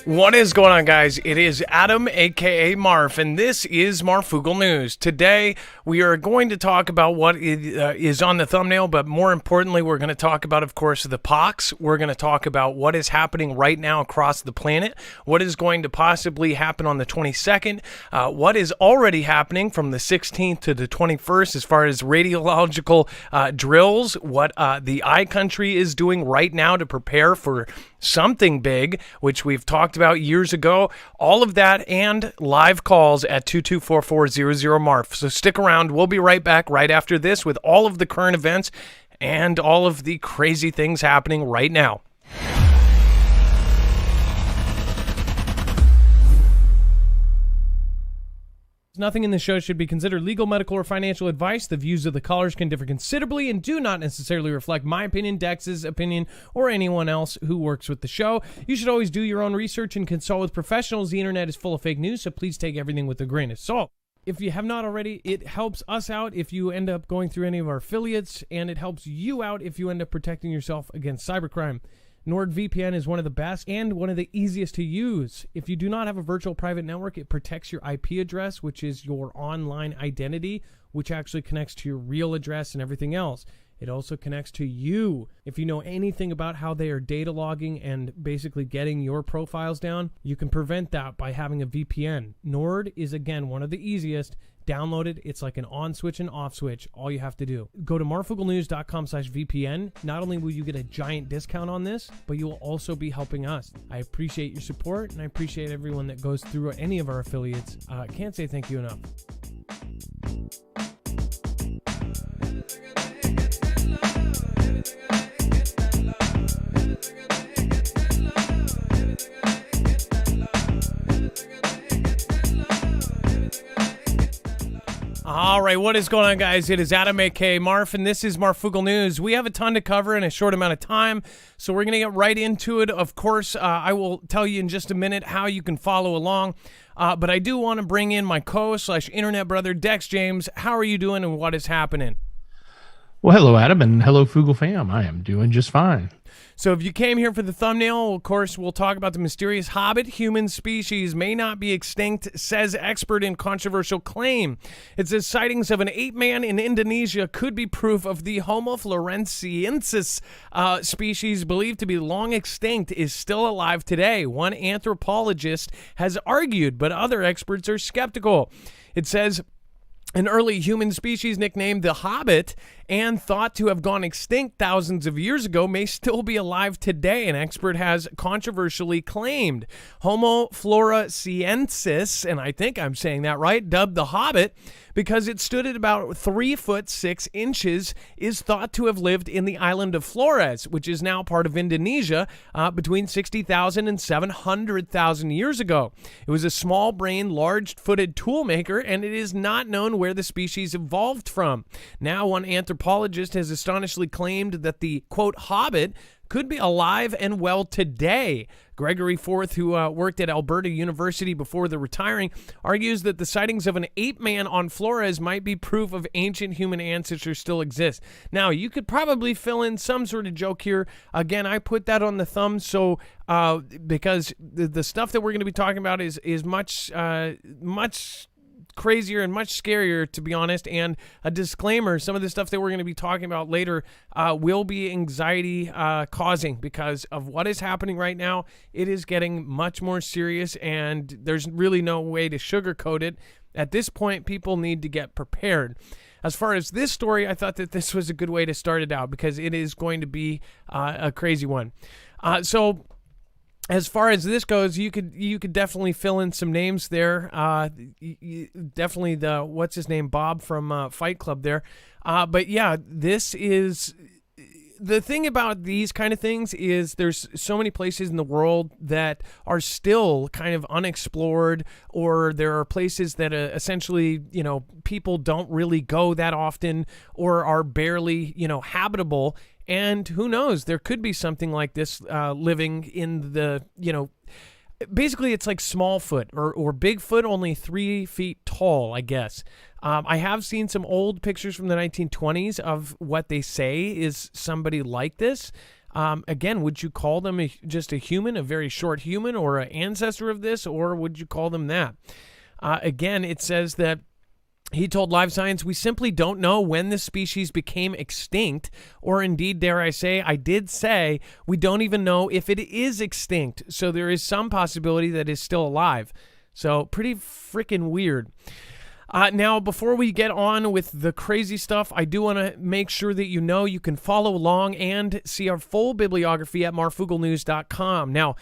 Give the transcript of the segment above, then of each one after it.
What is going on, guys? It is Adam, aka Marf, and this is Marfoogle News. Today, we are going to talk about what is on the thumbnail, but more importantly, we're going to talk about, of course, the pox. We're going to talk about what is happening right now across the planet, what is going to possibly happen on the 22nd, what is already happening from the 16th to the 21st as far as radiological drills, what the iCountry is doing right now to prepare for something big, which we've talked about years ago. All of that and live calls at 224400 So stick around. We'll be right back right after this with all of the current events and all of the crazy things happening right now. Nothing in this show should be considered legal, medical, or financial advice. The views of the callers can differ considerably and do not necessarily reflect my opinion, Dex's opinion, or anyone else who works with the show. You should always do your own research and consult with professionals. The internet is full of fake news, so please take everything with a grain of salt. If you have not already, it helps us out if you end up going through any of our affiliates, and it helps you out if you end up protecting yourself against cybercrime. NordVPN is one of the best and one of the easiest to use. If you do not have a virtual private network, it protects your IP address, which is your online identity, which actually connects to your real address and everything else. It also connects to you. If you know anything about how they are data logging and basically getting your profiles down, you can prevent that by having a VPN. Nord is, again, one of the easiest. Download it. It's like an on switch and off switch. All you have to do. Go to marfooglenews.com/VPN. Not only will you get a giant discount on this, but you will also be helping us. I appreciate your support, and I appreciate everyone that goes through any of our affiliates. I can't say thank you enough. All right, what is going on, guys? It is Adam, aka Marf, and this is Marfoogle News. We have a ton to cover in a short amount of time, so we're going to get right into it. Of course, I will tell you in just a minute how you can follow along, but I do want to bring in my co-internet brother, Dex James. How are you doing, and what is happening? Well, hello, Adam, and hello, Foogle fam. I am doing just fine. So if you came here for the thumbnail, of course, we'll talk about the mysterious Hobbit human species may not be extinct, says expert in controversial claim. It says sightings of an ape-man in Indonesia could be proof of the Homo floresiensis species believed to be long extinct is still alive today. One anthropologist has argued, but other experts are skeptical. It says an early human species nicknamed the Hobbit and thought to have gone extinct thousands of years ago may still be alive today, an expert has controversially claimed. Homo floresiensis, and I think I'm saying that right, dubbed the Hobbit because it stood at about 3 foot 6 inches, is thought to have lived in the island of Flores, which is now part of Indonesia, between 60,000 and 700,000 years ago. It was a small-brained, large-footed toolmaker, and it is not known where the species evolved from. Now, one anthropologist has astonishingly claimed that the, quote, Hobbit could be alive and well today. Gregory Forth, who worked at Alberta University before the retiring, argues that the sightings of an ape-man on Flores might be proof of ancient human ancestors still exist. Now, you could probably fill in some sort of joke here. Again, I put that on the thumb so because the stuff that we're going to be talking about is much crazier and much scarier, to be honest. And a disclaimer, some of the stuff that we're going to be talking about later will be anxiety causing because of what is happening right now. It is getting much more serious, and there's really no way to sugarcoat it. At this point, people need to get prepared. As far as this story, I thought that this was a good way to start it out because it is going to be a crazy one. So as far as this goes, you could definitely fill in some names there. Definitely the what's his name, Bob from Fight Club there. But yeah, this is the thing about these kind of things is there's so many places in the world that are still kind of unexplored, or there are places that essentially, people don't really go that often or are barely, habitable. And who knows, there could be something like this living in the, basically it's like Smallfoot or Bigfoot, only 3 feet tall, I guess. I have seen some old pictures from the 1920s of what they say is somebody like this. Again, would you call them just a human, a very short human, or an ancestor of this, or would you call them that? Again, it says that he told Live Science, we simply don't know when this species became extinct, or indeed, dare I did say, we don't even know if it is extinct. So there is some possibility that it's still alive. So pretty freaking weird. Now, before we get on with the crazy stuff, I do want to make sure that you can follow along and see our full bibliography at marfooglenews.com. Now,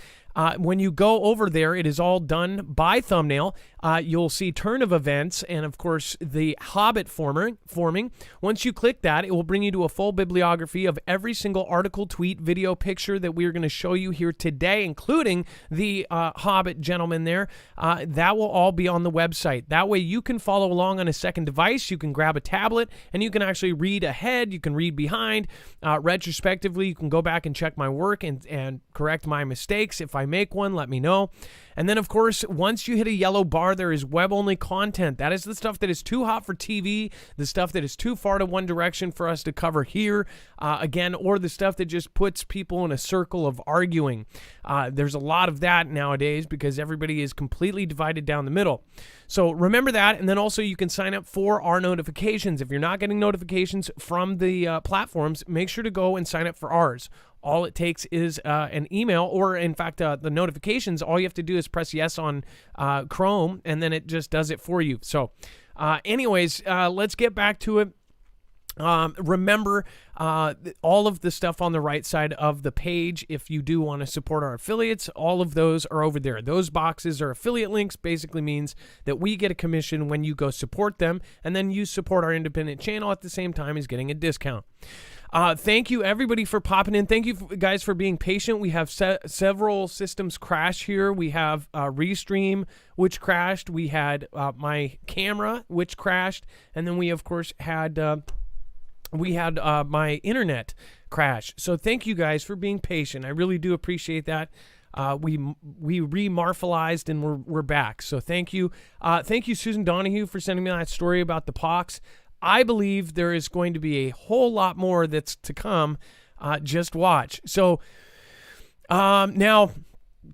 when you go over there, it is all done by thumbnail. You'll see turn of events and, of course, the Hobbit forming. Once you click that, it will bring you to a full bibliography of every single article, tweet, video, picture that we are going to show you here today, including the Hobbit gentleman there. That will all be on the website. That way you can follow along on a second device. You can grab a tablet, and you can actually read ahead. You can read behind. Retrospectively, you can go back and check my work and correct my mistakes. If I make one, let me know. And then, of course, once you hit a yellow bar, there is web-only content. That is the stuff that is too hot for TV, the stuff that is too far to one direction for us to cover here, again, or the stuff that just puts people in a circle of arguing. There's a lot of that nowadays because everybody is completely divided down the middle. So remember that, and then also you can sign up for our notifications. If you're not getting notifications from the platforms, make sure to go and sign up for ours. All it takes is an email, or in fact, the notifications. All you have to do is press yes on Chrome, and then it just does it for you. So anyways, let's get back to it. Remember all of the stuff on the right side of the page. If you do want to support our affiliates, all of those are over there. Those boxes are affiliate links. Basically means that we get a commission when you go support them, and then you support our independent channel at the same time as getting a discount. Thank you, everybody, for popping in. Thank you, guys, for being patient. We have several systems crash here. We have Restream, which crashed. We had my camera, which crashed. And then we, of course, had my internet crash. So thank you, guys, for being patient. I really do appreciate that. We re-marfalized and we're back. So thank you. Thank you, Susan Donahue, for sending me that story about the pox. I believe there is going to be a whole lot more that's to come. Just watch. So now,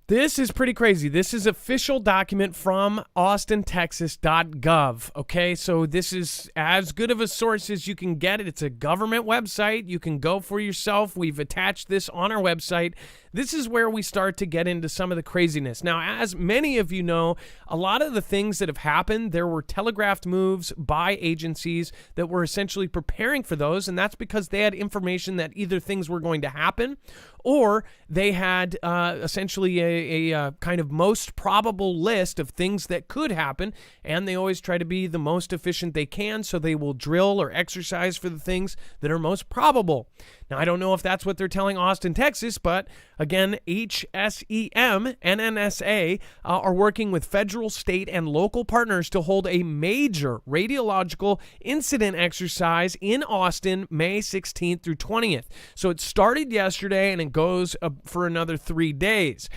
this is pretty crazy. This is official document from austintexas.gov. Okay, so this is as good of a source as you can get it. It's a government website. You can go for yourself. We've attached this on our website. This is where we start to get into some of the craziness. Now, as many of you know, a lot of the things that have happened, there were telegraphed moves by agencies that were essentially preparing for those, and that's because they had information that either things were going to happen or they had essentially a kind of most probable list of things that could happen, and they always try to be the most efficient they can, so they will drill or exercise for the things that are most probable. Now, I don't know if that's what they're telling Austin, Texas, but again, HSEM and NSA are working with federal, state, and local partners to hold a major radiological incident exercise in Austin, May 16th through 20th. So it started yesterday, and it goes for another 3 days.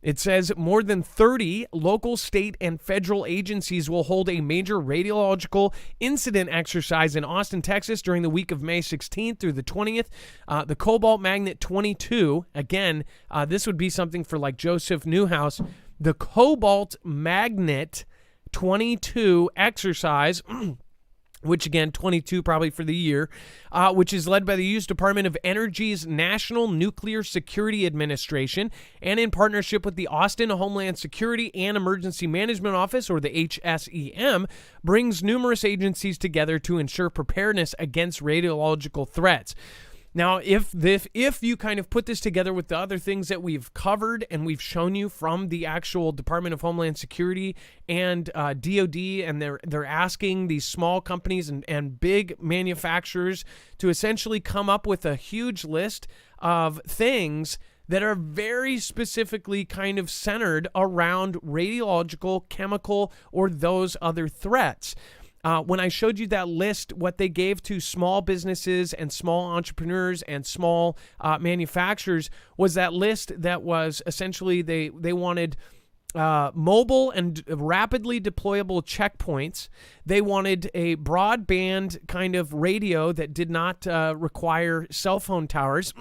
It says more than 30 local, state, and federal agencies will hold a major radiological incident exercise in Austin, Texas during the week of May 16th through the 20th. The Cobalt Magnet 22, again, this would be something for like Joseph Newhouse. The Cobalt Magnet 22 exercise, which again, 22 probably for the year, which is led by the U.S. Department of Energy's National Nuclear Security Administration and in partnership with the Austin Homeland Security and Emergency Management Office, or the HSEM, brings numerous agencies together to ensure preparedness against radiological threats. Now, if you kind of put this together with the other things that we've covered and we've shown you from the actual Department of Homeland Security and DOD, and they're asking these small companies and big manufacturers to essentially come up with a huge list of things that are very specifically kind of centered around radiological, chemical, or those other threats. When I showed you that list, what they gave to small businesses and small entrepreneurs and small manufacturers was that list that was essentially they wanted mobile and rapidly deployable checkpoints. They wanted a broadband kind of radio that did not require cell phone towers.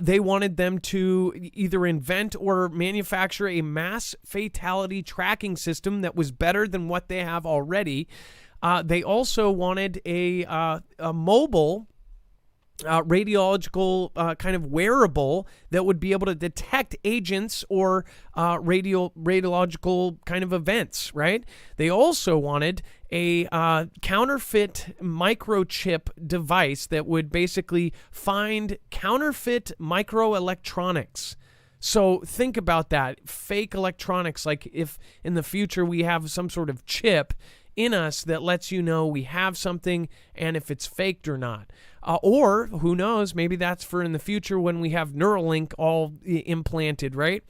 They wanted them to either invent or manufacture a mass fatality tracking system that was better than what they have already. They also wanted a mobile radiological kind of wearable that would be able to detect agents or radiological kind of events, right? They also wanted a counterfeit microchip device that would basically find counterfeit microelectronics. So think about that. Fake electronics, like if in the future we have some sort of chip in us that lets you know we have something and if it's faked or not. Or who knows, maybe that's for in the future when we have Neuralink all implanted, right?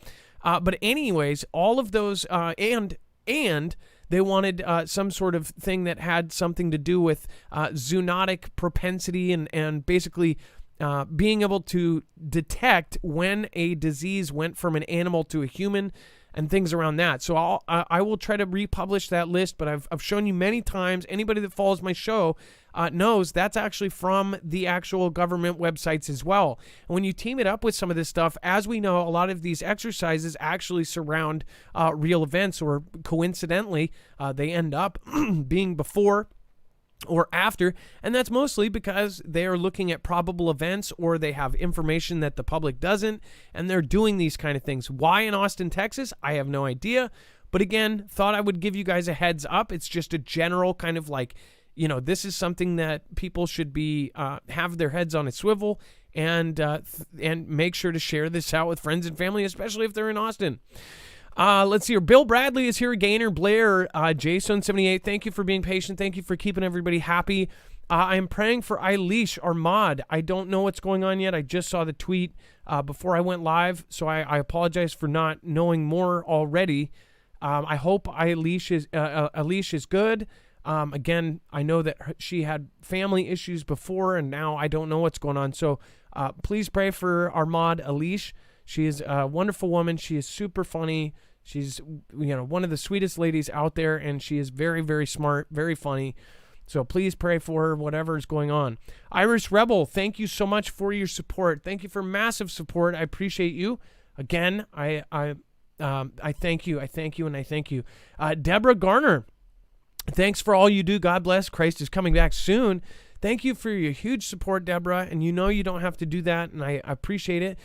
But anyways, all of those, and they wanted some sort of thing that had something to do with zoonotic propensity and basically being able to detect when a disease went from an animal to a human and things around that. So I will try to republish that list, but I've shown you many times. Anybody that follows my show knows that's actually from the actual government websites as well. And when you team it up with some of this stuff, as we know, a lot of these exercises actually surround real events, or coincidentally, they end up being before or after, and that's mostly because they are looking at probable events or they have information that the public doesn't, and they're doing these kind of things. Why in Austin, Texas? I have no idea, but again, thought I would give you guys a heads up. It's just a general kind of like, this is something that people should be have their heads on a swivel and make sure to share this out with friends and family, especially if they're in Austin. Let's see here. Bill Bradley is here. Gainer Blair, Jason78. Thank you for being patient. Thank you for keeping everybody happy. I am praying for Eilish, our mod. I don't know what's going on yet. I just saw the tweet before I went live, so I apologize for not knowing more already. I hope Eilish is good. Again, I know that she had family issues before, and now I don't know what's going on. So please pray for our mod, Eilish. She is a wonderful woman. She is super funny. She's, one of the sweetest ladies out there, and she is very, very smart, very funny. So please pray for her, whatever is going on. Iris Rebel, thank you so much for your support. Thank you for massive support. I appreciate you. Again, I thank you. I thank you, and I thank you. Deborah Garner, thanks for all you do. God bless. Christ is coming back soon. Thank you for your huge support, Deborah, and you don't have to do that, and I appreciate it.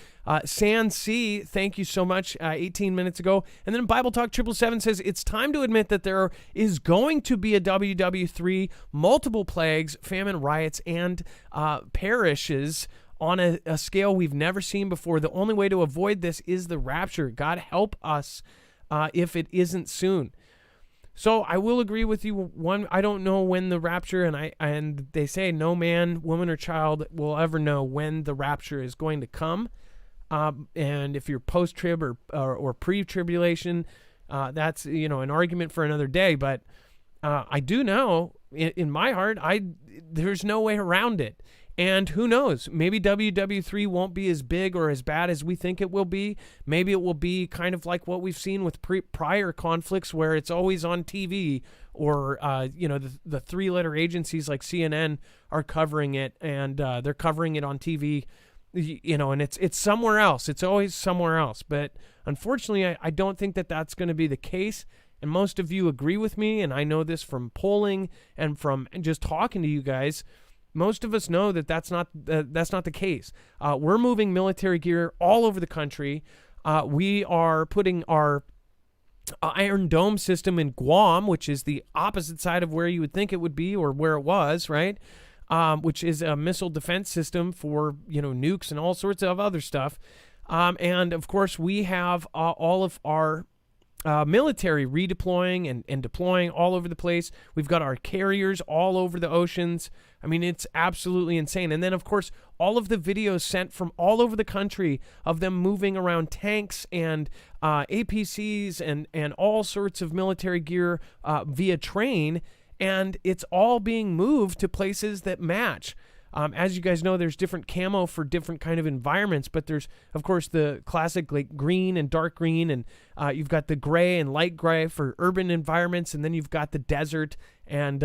San C, thank you so much, 18 minutes ago. And then Bible Talk 777 says, it's time to admit that there is going to be a WW3, multiple plagues, famine, riots, and perishes on a scale we've never seen before. The only way to avoid this is the rapture. God help us if it isn't soon. So I will agree with you. One, I don't know when the rapture, and they say no man, woman, or child will ever know when the rapture is going to come. And if you're post-trib or pre-tribulation, that's an argument for another day. But I do know in my heart, there's no way around it. And who knows? Maybe WW3 won't be as big or as bad as we think it will be. Maybe it will be kind of like what we've seen with prior conflicts, where it's always on TV, or the three-letter agencies like CNN are covering it, and they're covering it on TV. And it's somewhere else. It's always somewhere else. But unfortunately, I don't think that that's going to be the case. And most of you agree with me, and I know this from polling and from just talking to you guys. Most of us know that that's not the case. We're moving military gear all over the country. We are putting our Iron Dome system in Guam, which is the opposite side of where you would think it would be, or where it was, right? Which is a missile defense system for nukes and all sorts of other stuff. And of course, we have all of our military redeploying and deploying all over the place. We've got our carriers all over the oceans. I mean, it's absolutely insane. And then, of course, all of the videos sent from all over the country of them moving around tanks and APCs and all sorts of military gear via train. And it's all being moved to places that match. As you guys know, there's different camo for different kind of environments, but there's, of course, the classic like green and dark green, and you've got the gray and light gray for urban environments, and then you've got the desert, and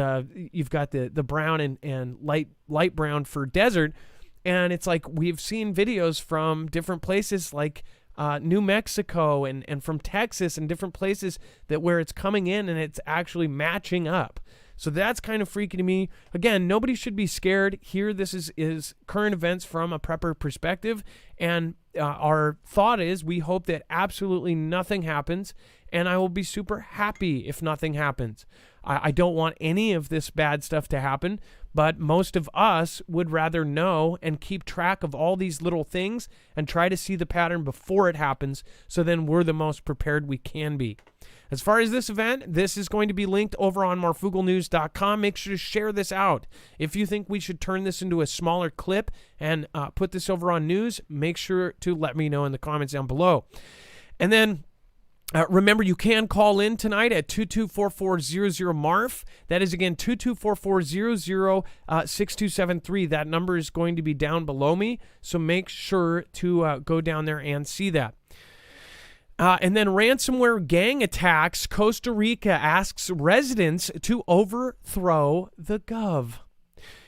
you've got the brown and light brown for desert. And it's like we've seen videos from different places like New Mexico and from Texas and different places that where it's coming in and it's actually matching up. So that's kind of freaky to me. Again, nobody should be scared here. This is current events from a prepper perspective. And our thought is we hope that absolutely nothing happens. And I will be super happy if nothing happens. I don't want any of this bad stuff to happen, but most of us would rather know and keep track of all these little things and try to see the pattern before it happens, so then we're the most prepared we can be. As far as this event, this is going to be linked over on marfooglenews.com. Make sure to share this out. If you think we should turn this into a smaller clip and put this over on news, make sure to let me know in the comments down below. And then remember, you can call in tonight at 224400-MARF. That is, again, 224400-6273. That number is going to be down below me, so make sure to go down there and see that. And then ransomware gang attacks. Costa Rica asks residents to overthrow the gov.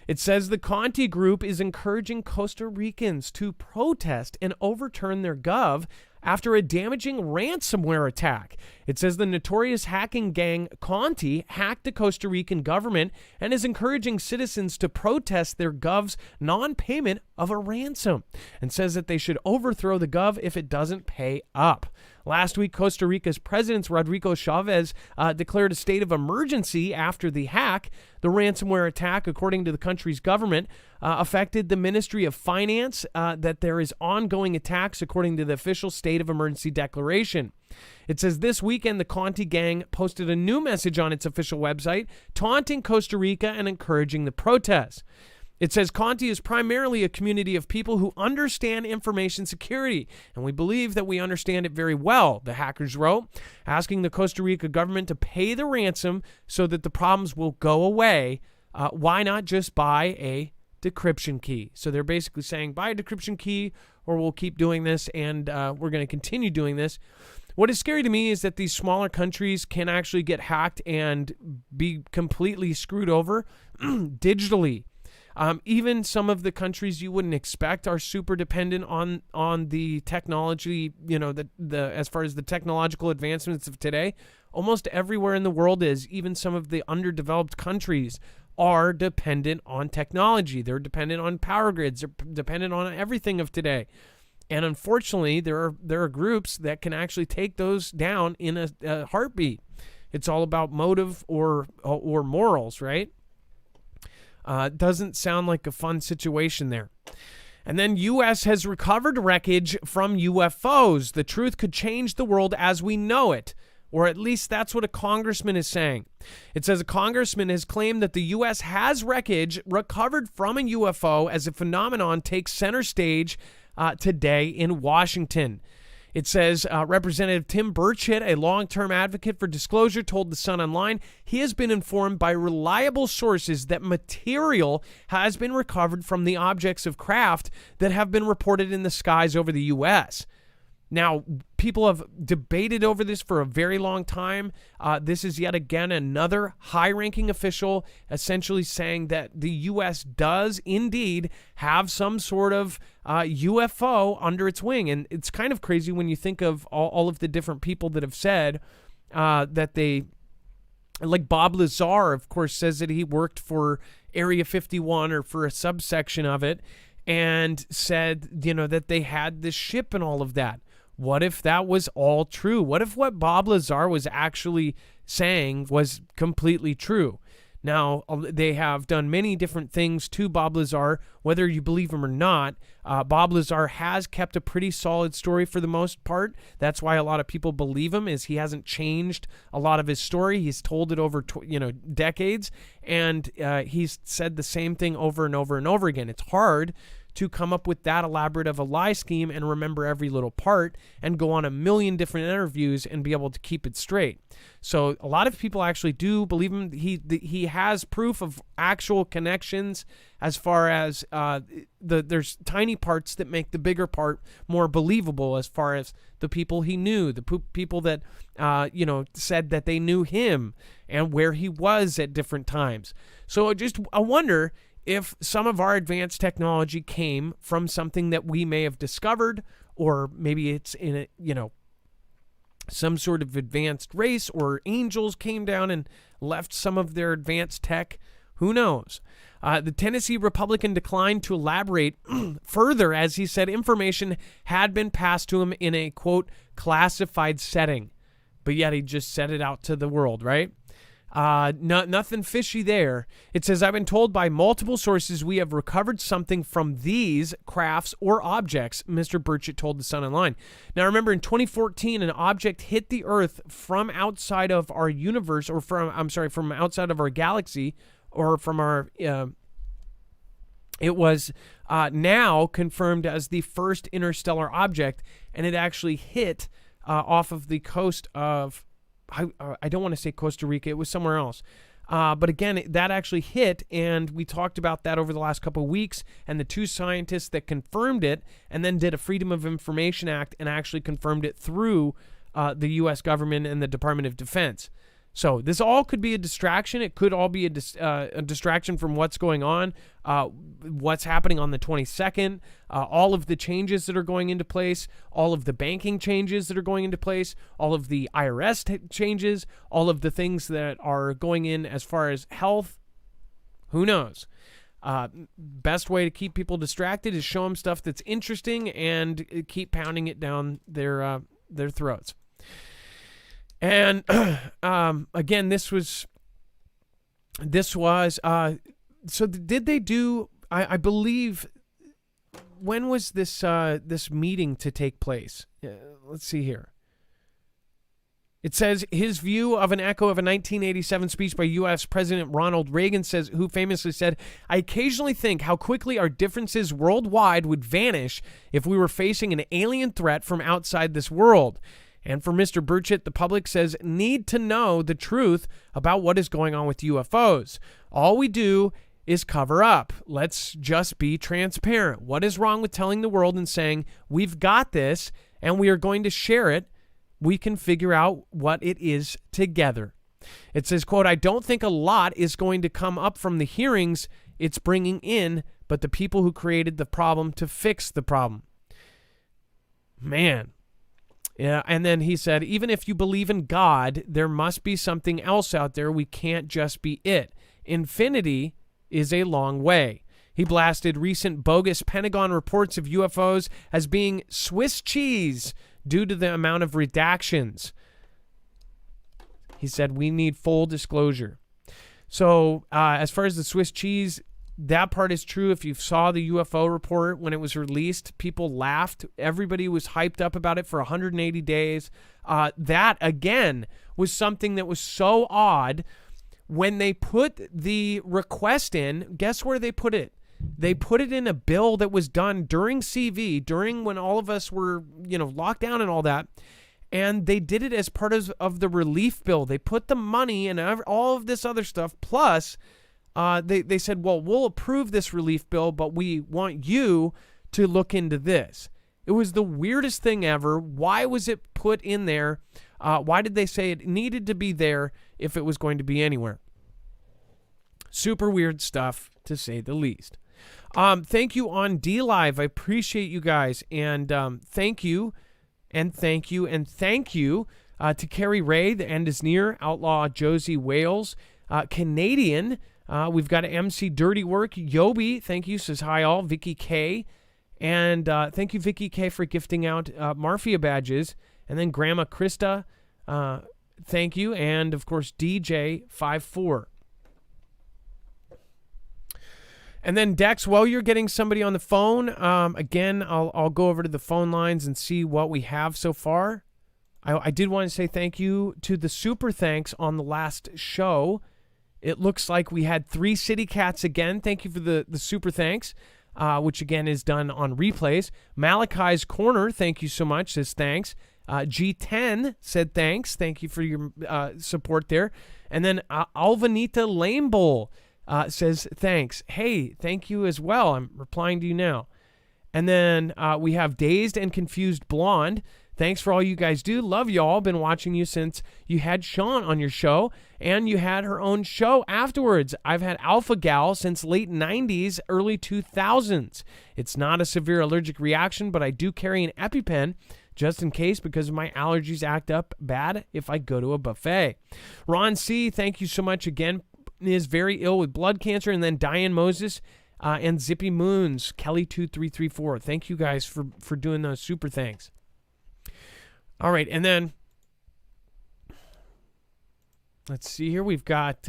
It says the Conti Group is encouraging Costa Ricans to protest and overturn their gov after a damaging ransomware attack. It says the notorious hacking gang Conti hacked the Costa Rican government and is encouraging citizens to protest their gov's non-payment of a ransom, and says that they should overthrow the gov if it doesn't pay up. Last week, Costa Rica's President Rodrigo Chavez declared a state of emergency after the hack. The ransomware attack, according to the country's government, affected the Ministry of Finance, that there is ongoing attacks according to the official state of emergency declaration. It says this weekend, the Conti gang posted a new message on its official website, taunting Costa Rica and encouraging the protests. It says Conti is primarily a community of people who understand information security, and we believe that we understand it very well, the hackers wrote, asking the Costa Rica government to pay the ransom so that the problems will go away. Why not just buy a decryption key? So they're basically saying, buy a decryption key or we'll keep doing this, and we're going to continue doing this. What is scary to me is that these smaller countries can actually get hacked and be completely screwed over digitally. Even some of the countries you wouldn't expect are super dependent on the technology, as far as the technological advancements of today. Almost everywhere in the world is. Even some of the underdeveloped countries are dependent on technology. They're dependent on power grids. They're dependent on everything of today. And unfortunately, there are groups that can actually take those down in a heartbeat. It's all about motive or morals, right? Doesn't sound like a fun situation there. And then U.S. has recovered wreckage from UFOs. The truth could change the world as we know it. Or at least that's what a congressman is saying. It says a congressman has claimed that the U.S. has wreckage recovered from a UFO as a phenomenon takes center stage today in Washington. It says Representative Tim Burchett, a long-term advocate for disclosure, told The Sun Online he has been informed by reliable sources that material has been recovered from the objects of craft that have been reported in the skies over the U.S. Now, people have debated over this for a very long time. This is yet again another high-ranking official essentially saying that the U.S. does indeed have some sort of UFO under its wing. And it's kind of crazy when you think of all of the different people that have said that they, like Bob Lazar, of course, says that he worked for Area 51 or for a subsection of it and said, that they had this ship and all of that. What if that was all true? What if what Bob Lazar was actually saying was completely true? Now, they have done many different things to Bob Lazar, whether you believe him or not. Bob Lazar has kept a pretty solid story for the most part. That's why a lot of people believe him, is he hasn't changed a lot of his story. He's told it over decades, and he's said the same thing over and over and over again. It's hard to come up with that elaborate of a lie scheme and remember every little part and go on a million different interviews and be able to keep it straight. So a lot of people actually do believe him. He has proof of actual connections as far as there's tiny parts that make the bigger part more believable, as far as the people he knew, the people that said that they knew him and where he was at different times. So I wonder, if some of our advanced technology came from something that we may have discovered, or maybe it's in a, some sort of advanced race, or angels came down and left some of their advanced tech. Who knows? The Tennessee Republican declined to elaborate further, as he said information had been passed to him in a, quote, classified setting. But yet he just said it out to the world, right? Nothing fishy there. It says, I've been told by multiple sources we have recovered something from these crafts or objects, Mr. Burchett told the Sun Online. Now, remember, in 2014, an object hit the Earth from outside of our universe, or from outside of our galaxy, or from our, it was now confirmed as the first interstellar object, and it actually hit off of the coast of, I don't want to say Costa Rica, it was somewhere else. But again, that actually hit, and we talked about that over the last couple of weeks, and the two scientists that confirmed it and then did a Freedom of Information Act and actually confirmed it through the U.S. government and the Department of Defense. So this all could be a distraction. It could all be a distraction from what's going on, what's happening on the 22nd, all of the changes that are going into place, all of the banking changes that are going into place, all of the IRS changes, all of the things that are going in as far as health. Who knows? Best way to keep people distracted is show them stuff that's interesting and keep pounding it down their throats. And again, this was so did they do, I believe, when was this meeting to take place? Let's see here. It says his view of an echo of a 1987 speech by U.S. President Ronald Reagan, who famously said, I occasionally think how quickly our differences worldwide would vanish if we were facing an alien threat from outside this world. And for Mr. Burchett, the public says need to know the truth about what is going on with UFOs. All we do is cover up. Let's just be transparent. What is wrong with telling the world and saying, we've got this and we are going to share it? We can figure out what it is together. It says, quote, I don't think a lot is going to come up from the hearings it's bringing in, but the people who created the problem to fix the problem. Man. Yeah, and then he said, even if you believe in God, there must be something else out there. We can't just be it. Infinity is a long way. He blasted recent bogus Pentagon reports of UFOs as being Swiss cheese due to the amount of redactions. He said, we need full disclosure. So as far as the Swiss cheese, that part is true. If you saw the UFO report when it was released, people laughed. Everybody was hyped up about it for 180 days. That, again, was something that was so odd. When they put the request in, guess where they put it? They put it in a bill that was done during CV, during when all of us were, locked down and all that. And they did it as part of the relief bill. They put the money and all of this other stuff, plus they said, well, we'll approve this relief bill, but we want you to look into this. It was the weirdest thing ever. Why was it put in there? Why did they say it needed to be there if it was going to be anywhere? Super weird stuff, to say the least. Thank you on DLive. I appreciate you guys. And thank you, and thank you, and thank you to Carrie Ray, The End is Near, Outlaw Josie Wales, Canadian. We've got MC Dirty Work. Yobi, thank you, says hi all. Vicky K. And thank you, Vicky K, for gifting out Mafia badges. And then Grandma Krista, thank you. And, of course, DJ54. And then, Dex, while you're getting somebody on the phone, again, I'll go over to the phone lines and see what we have so far. I did want to say thank you to the super thanks on the last show. It looks like we had 3 City Cats again. Thank you for the super thanks, which again is done on replays. Malachi's Corner, thank you so much, says thanks. G10 said thanks. Thank you for your support there. And then Alvanita Lame Bowl says thanks. Hey, thank you as well. I'm replying to you now. And then we have Dazed and Confused Blonde. Thanks for all you guys do. Love y'all. Been watching you since you had Sean on your show, and you had her own show afterwards. I've had Alpha Gal since late 90s, early 2000s. It's not a severe allergic reaction, but I do carry an EpiPen just in case because my allergies act up bad if I go to a buffet. Ron C., thank you so much again. Is very ill with blood cancer. And then Diane Moses and Zippy Moons, Kelly2334. Thank you guys for doing those super thanks. All right, and then let's see here. We've got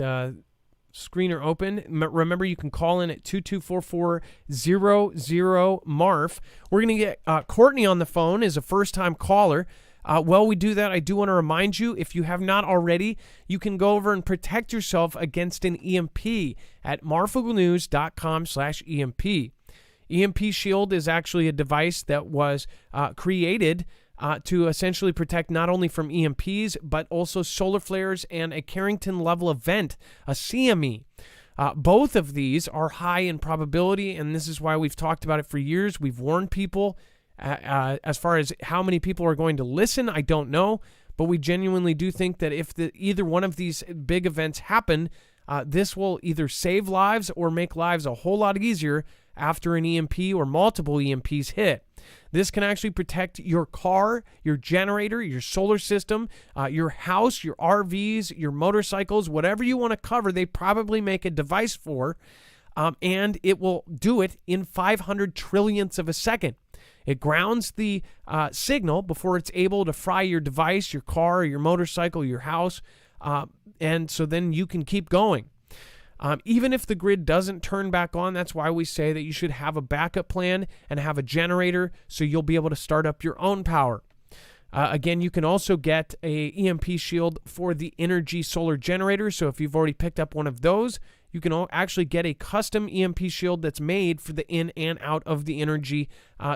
screener open. Remember, you can call in at 2244-00-MARF. We're going to get Courtney on the phone as a first-time caller. While we do that, I do want to remind you, if you have not already, you can go over and protect yourself against an EMP at marfooglenews.com/EMP. EMP Shield is actually a device that was created to essentially protect not only from EMPs, but also solar flares and a Carrington level event, a CME. Both of these are high in probability, and this is why we've talked about it for years. We've warned people. As far as how many people are going to listen, I don't know, but we genuinely do think that if either one of these big events happen, this will either save lives or make lives a whole lot easier after an EMP or multiple EMPs hit. This can actually protect your car, your generator, your solar system, your house, your RVs, your motorcycles, whatever you want to cover, they probably make a device for, and it will do it in 500 trillionths of a second. It grounds the signal before it's able to fry your device, your car, your motorcycle, your house, and so then you can keep going. Even if the grid doesn't turn back on, that's why we say that you should have a backup plan and have a generator so you'll be able to start up your own power. Again, you can also get a EMP shield for the Energy solar generator. So if you've already picked up one of those, you can actually get a custom EMP shield that's made for the in and out of the Energy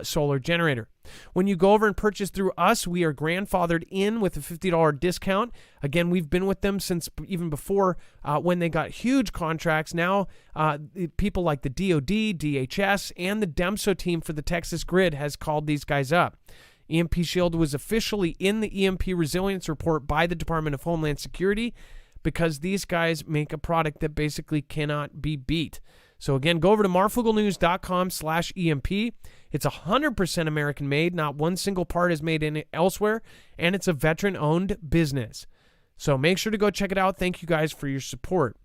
solar generator. When you go over and purchase through us, we are grandfathered in with a $50 discount. Again, we've been with them since even before when they got huge contracts. Now, people like the DoD, DHS, and the DEMSO team for the Texas grid has called these guys up. EMP Shield was officially in the EMP Resilience Report by the Department of Homeland Security because these guys make a product that basically cannot be beat. So again, go over to marfooglenews.com/EMP. It's 100% American made. Not one single part is made in elsewhere, and it's a veteran-owned business. So make sure to go check it out. Thank you guys for your support.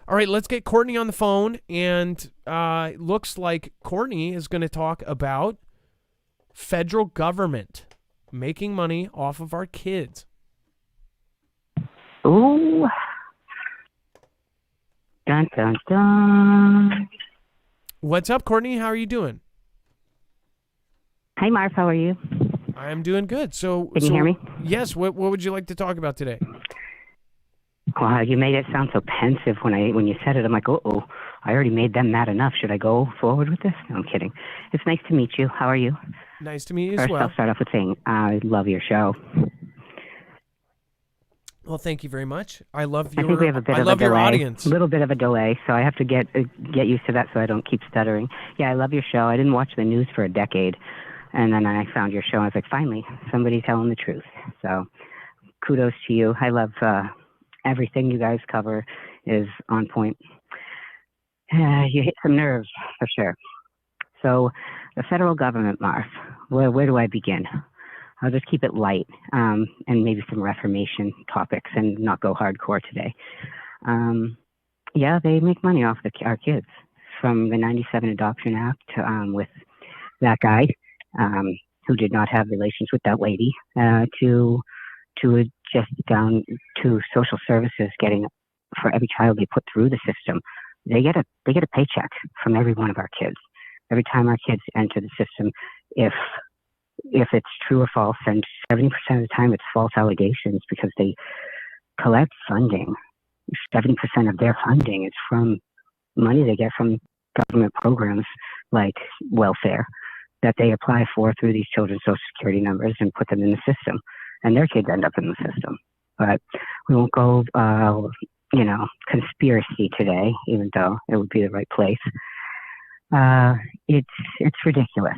All right, let's get Courtney on the phone, and it looks like Courtney is going to talk about federal government making money off of our kids. Ooh. Dun, dun, dun. What's up, Courtney? How are you doing? Hi, Marf. How are you? I'm doing good. So, Can you hear me? Yes. What would you like to talk about today? Wow, you made it sound so pensive when you said it. I'm like, uh-oh, I already made them mad enough. Should I go forward with this? No, I'm kidding. It's nice to meet you. How are you? Nice to meet you as First, well. I'll start off with saying I love your show. Well, thank you very much. I think we have a bit of a delay, your audience. A little bit of a delay, so I have to get used to that so I don't keep stuttering. Yeah, I love your show. I didn't watch the news for a decade, and then I found your show. And I was like, finally, somebody telling the truth. So kudos to you. I love everything you guys cover is on point. You hit some nerves, for sure. So the federal government, Marf, where do I begin? I'll just keep it light and maybe some Reformation topics and not go hardcore today. Yeah, they make money off our kids, from the 97 Adoption Act with that guy who did not have relations with that lady to just down to social services getting for every child they put through the system. They get a paycheck from every one of our kids. Every time our kids enter the system, if it's true or false, and 70% of the time it's false allegations because they collect funding. 70% of their funding is from money they get from government programs like welfare that they apply for through these children's social security numbers and put them in the system. And their kids end up in the system. But we won't go, conspiracy today, even though it would be the right place. It's ridiculous.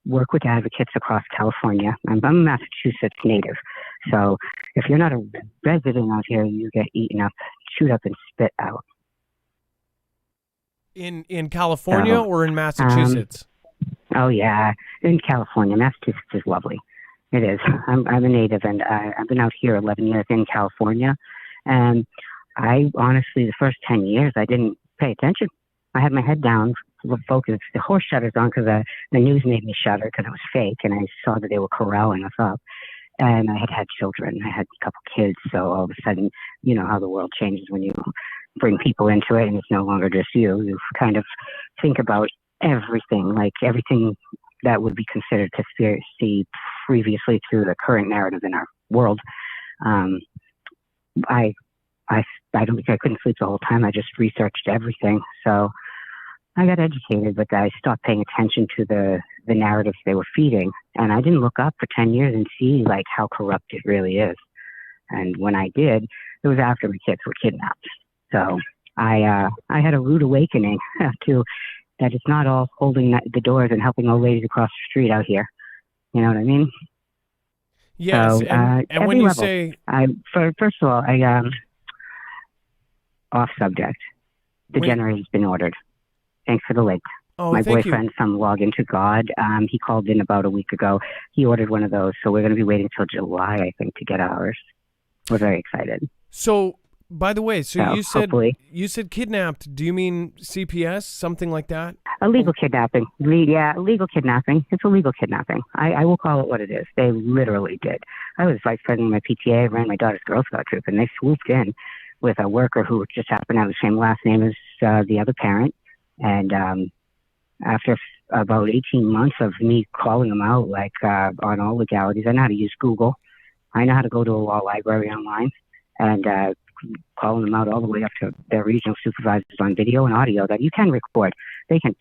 work with advocates across California. I'm a Massachusetts native. So if you're not a resident out here, you get eaten up, chewed up, and spit out. In California or in Massachusetts? Oh, yeah, in California. Massachusetts is lovely. It is. I'm a native, and I've been out here 11 years in California. And I honestly, the first 10 years, I didn't pay attention. I had my head down, focused. The horse shutters on because the news made me shudder because it was fake, and I saw that they were corralling us up. And I had children. I had a couple kids, so all of a sudden, you know how the world changes when you bring people into it, and it's no longer just you. You kind of think about everything, like everything that would be considered conspiracy previously to the current narrative in our world. I couldn't sleep the whole time. I just researched everything. So I got educated, but I stopped paying attention to the narratives they were feeding. And I didn't look up for 10 years and see like how corrupt it really is. And when I did, it was after my kids were kidnapped. So I had a rude awakening to that it's not all holding the doors and helping old ladies across the street out here. You know what I mean? Yes. So, and when you level, say... first of all, off subject. The generator's been ordered. Thanks for the link. Oh, My thank boyfriend from Log Into God, he called in about a week ago. He ordered one of those, so we're going to be waiting till July, I think, to get ours. We're very excited. So, by the way, so you said kidnapped. Do you mean CPS, something like that? Illegal kidnapping. Yeah, illegal kidnapping. It's illegal kidnapping. I will call it what it is. They literally did. I was vice president of my PTA, ran my daughter's Girl Scout troop, and they swooped in with a worker who just happened to have the same last name as the other parent. And after about 18 months of me calling them out, like on all legalities, I know how to use Google. I know how to go to a law library online and calling them out all the way up to their regional supervisors on video and audio that you can record. They can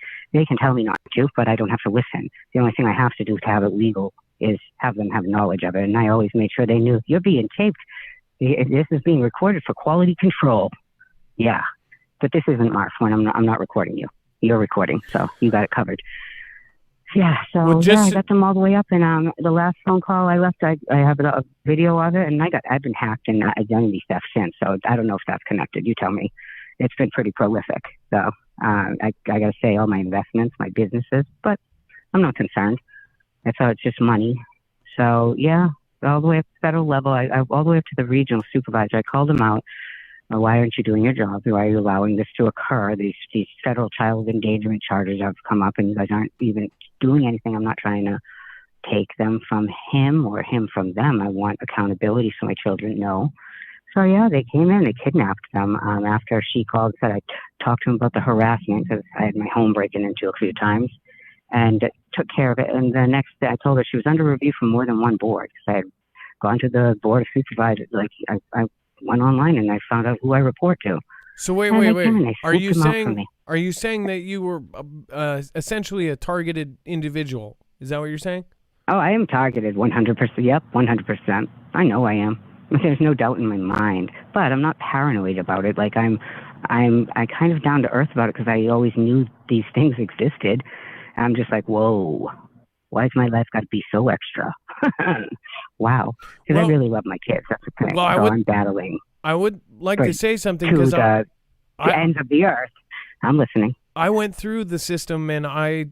tell me not to, but I don't have to listen. The only thing I have to do to have it legal is have them have knowledge of it. And I always made sure they knew you're being taped. This is being recorded for quality control. Yeah. But this isn't Marf when I'm not recording you. You're recording, so you got it covered. Yeah, so I got them all the way up, and the last phone call I left, I have a video of it, and I've been hacked and identity theft since, so I don't know if that's connected. You tell me. It's been pretty prolific, so I got to say all my investments, my businesses, but I'm not concerned. It's just money. So yeah, all the way up to the federal level, all the way up to the regional supervisor. I called them out. Why aren't you doing your job? Why are you allowing this to occur? These federal child endangerment charges have come up, and you guys aren't even doing anything. I'm not trying to take them from him or him from them. I want accountability so my children know. So yeah, they came in, they kidnapped them. After she called, said I talked to him about the harassment because I had my home breaking into a few times, and took care of it. And the next day, I told her she was under review from more than one board. I had gone to the board of supervisors. Like I went online and I found out who I report to. So wait. Are you saying that you were essentially a targeted individual? Is that what you're saying? Oh, I am targeted 100%. Yep, 100%. I know I am. There's no doubt in my mind, but I'm not paranoid about it. Like I'm kind of down to earth about it because I always knew these things existed. I'm just like, whoa, why's my life got to be so extra? Wow, because I really love my kids. That's the thing. I'm battling. I would like to say something because the ends of the earth. I'm listening. I went through the system and I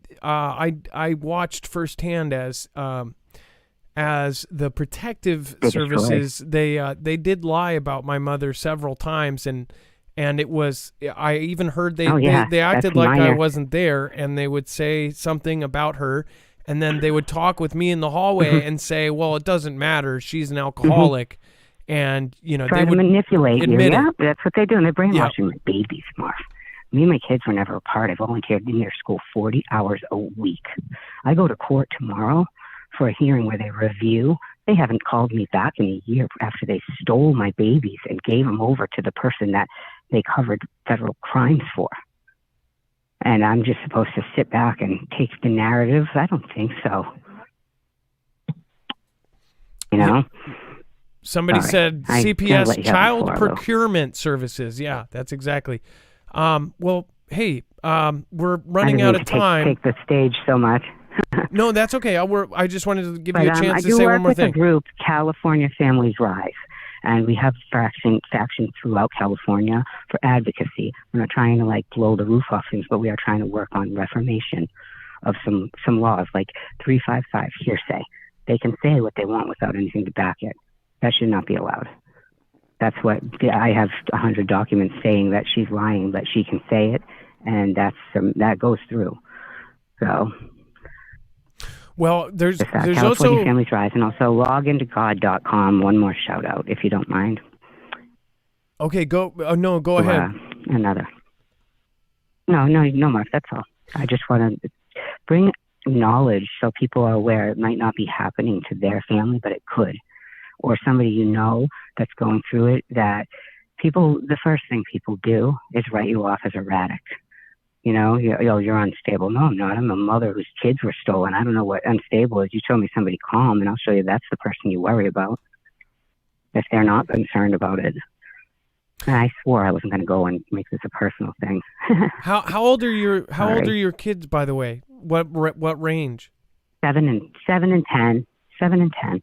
watched firsthand as the Predictive services they did lie about my mother several times and it was I even heard they acted like I wasn't there and they would say something about her. And then they would talk with me in the hallway and say, well, it doesn't matter. She's an alcoholic. And, they would manipulate you. Yeah, it. That's what they do. And they're brainwashing my babies, Marf. Me and my kids were never apart. I volunteered in their school 40 hours a week. I go to court tomorrow for a hearing where they review. They haven't called me back in a year after they stole my babies and gave them over to the person that they covered federal crimes for. And I'm just supposed to sit back and take the narrative? I don't think so. Somebody said CPS, Child Procurement Services. Yeah, that's exactly. Well, hey, we're running out of time. Take the stage so much. No, that's okay. I just wanted to give But you a chance to I do say work one more with thing. a group, California Families Rise, and we have factions throughout California for advocacy. We're not trying to like blow the roof off things, but we are trying to work on reformation of some laws, like 355 hearsay. They can say what they want without anything to back it. That should not be allowed. That's what I have 100 documents saying that she's lying, but she can say it, and that goes through. So. Well, there's California also Families Rise, and also logintogod.com. One more shout out, if you don't mind. okay. Go go ahead. Another. No, Mark. That's all. I just want to bring knowledge so people are aware it might not be happening to their family, but it could, or somebody you know that's going through it. That the first thing people do is write you off as erratic. You know, you're unstable. No, I'm not. I'm a mother whose kids were stolen. I don't know what unstable is. You show me somebody calm, and I'll show you that's the person you worry about if they're not concerned about it. And I swore I wasn't going to go and make this a personal thing. How old are your kids, by the way? What range? 7 and 10. 7 and 10.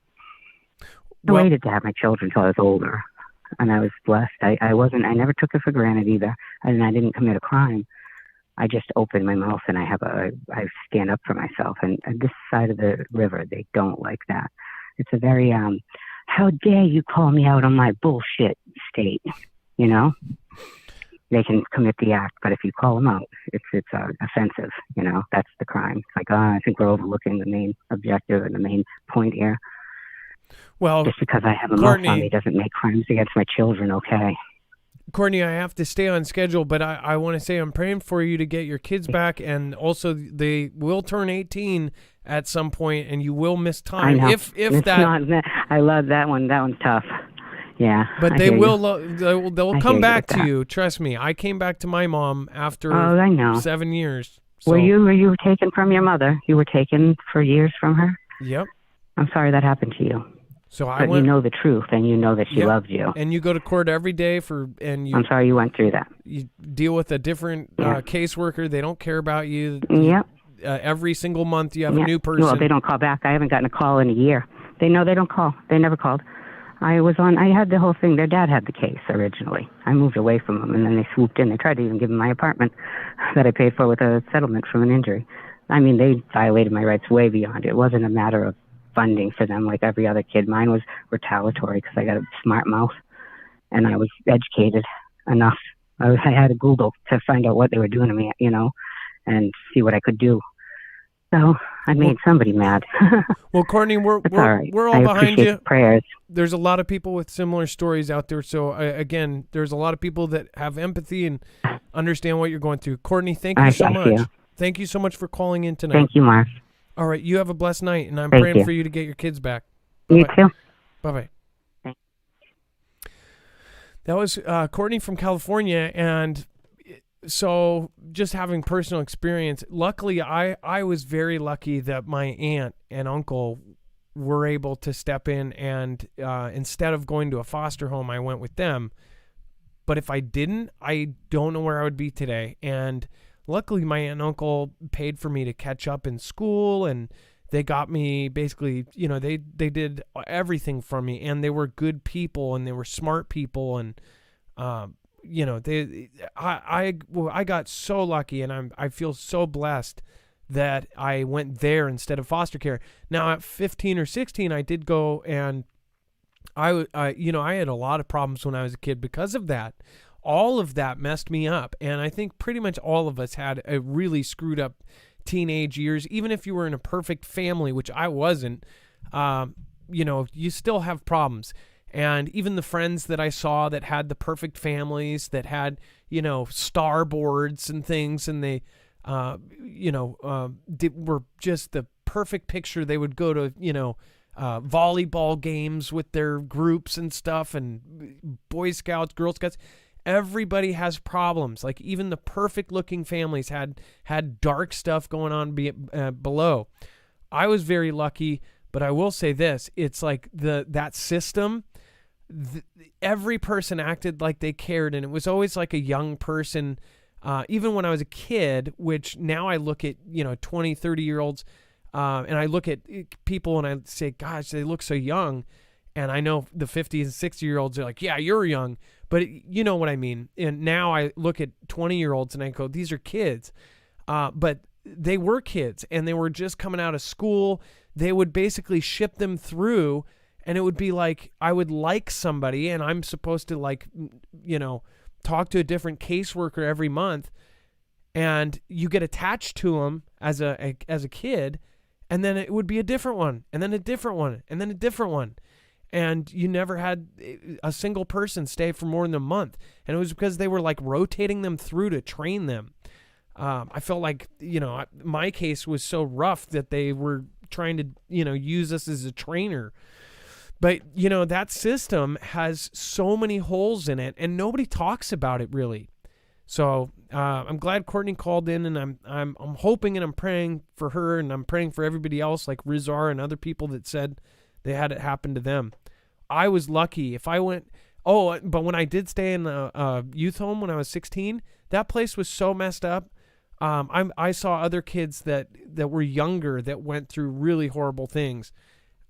I waited to have my children until I was older, and I was blessed. I never took it for granted either, and I didn't commit a crime. I just open my mouth and I stand up for myself. And this side of the river, they don't like that. It's a very, how dare you call me out on my bullshit state, you know? They can commit the act, but if you call them out, it's offensive, you know? That's the crime. It's like, I think we're overlooking the main objective and the main point here. Well, just because I have a mouth on me doesn't make crimes against my children okay. Courtney, I have to stay on schedule, but I want to say I'm praying for you to get your kids back, and also they will turn 18 at some point, and you will miss time. I know. If that, I love that one. That one's tough. Yeah. But they will. They'll come back to you. Trust me. I came back to my mom after 7 years. So. Were you taken from your mother? You were taken for years from her? Yep. I'm sorry that happened to you. So but you know the truth, and you know that she loves you. And you go to court every day I'm sorry you went through that. You deal with a different caseworker. They don't care about you. Yep. Every single month you have a new person. Well, they don't call back. I haven't gotten a call in a year. They know they don't call. They never called. I had the whole thing. Their dad had the case originally. I moved away from them, and then they swooped in. They tried to even give me my apartment that I paid for with a settlement from an injury. I mean, they violated my rights way beyond it. It wasn't a matter of funding for them like every other kid. Mine was retaliatory because I got a smart mouth and I was educated enough. I had to Google to find out what they were doing to me, you know, and see what I could do. So I made somebody mad. Well, Courtney, we're all I behind you. Prayers. There's a lot of people with similar stories out there. So again, there's a lot of people that have empathy and understand what you're going through. Courtney, thank you so much. Thank you so much for calling in tonight. Thank you, Mark. All right, you have a blessed night, and I'm praying for you to get your kids back. You too. Bye-bye. That was Courtney from California, and so just having personal experience. Luckily, I was very lucky that my aunt and uncle were able to step in, and instead of going to a foster home, I went with them. But if I didn't, I don't know where I would be today, and luckily, my aunt and uncle paid for me to catch up in school, and they got me basically, you know, they did everything for me, and they were good people, and they were smart people, and you know, I got so lucky, and I feel so blessed that I went there instead of foster care. Now at 15 or 16, I did go, and I had a lot of problems when I was a kid because of that. All of that messed me up, and I think pretty much all of us had a really screwed up teenage years. Even if you were in a perfect family, which I wasn't, you still have problems. And even the friends that I saw that had the perfect families, that had, starboards and things, and they, were just the perfect picture. They would go to, volleyball games with their groups and stuff, and Boy Scouts, Girl Scouts. Everybody has problems. Like even the perfect looking families had dark stuff going on below. I was very lucky, but I will say this. It's like that system, every person acted like they cared, and it was always like a young person. Even when I was a kid, which now I look at, 20, 30-year-olds, And I look at people and I say, gosh, they look so young. And I know the 50 and 60-year-olds are like, yeah, you're young. But you know what I mean. And now I look at 20-year-olds and I go, these are kids. But they were kids and they were just coming out of school. They would basically ship them through, and it would be like, I would like somebody and I'm supposed to, like, you know, talk to a different caseworker every month, and you get attached to them as a kid, and then it would be a different one, and then a different one, and then a different one. And you never had a single person stay for more than a month. And it was because they were like rotating them through to train them. I felt like, you know, my case was so rough that they were trying to, you know, use us as a trainer. But, you know, that system has so many holes in it and nobody talks about it really. So I'm glad Courtney called in, and I'm hoping and I'm praying for her, and I'm praying for everybody else like Rizar and other people that said they had it happen to them. I was lucky. If I went, but when I did stay in a youth home when I was 16, that place was so messed up. I saw other kids that were younger that went through really horrible things.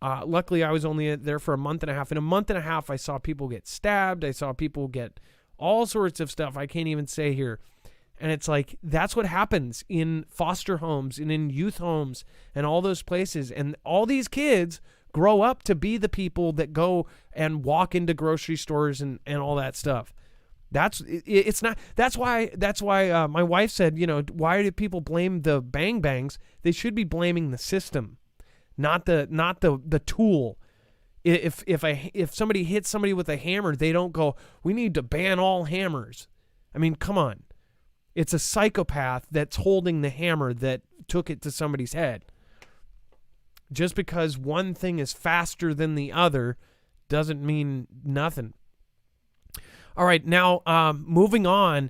Luckily, I was only there for a month and a half. In a month and a half, I saw people get stabbed. I saw people get all sorts of stuff I can't even say here. And it's like, that's what happens in foster homes and in youth homes and all those places. And all these kids grow up to be the people that go and walk into grocery stores and all that stuff. That's why my wife said, you know, why do people blame the bang bangs? They should be blaming the system, not the tool. If somebody hits somebody with a hammer, they don't go, we need to ban all hammers. I mean, come on. It's a psychopath that's holding the hammer that took it to somebody's head. Just because one thing is faster than the other doesn't mean nothing. All right, now moving on.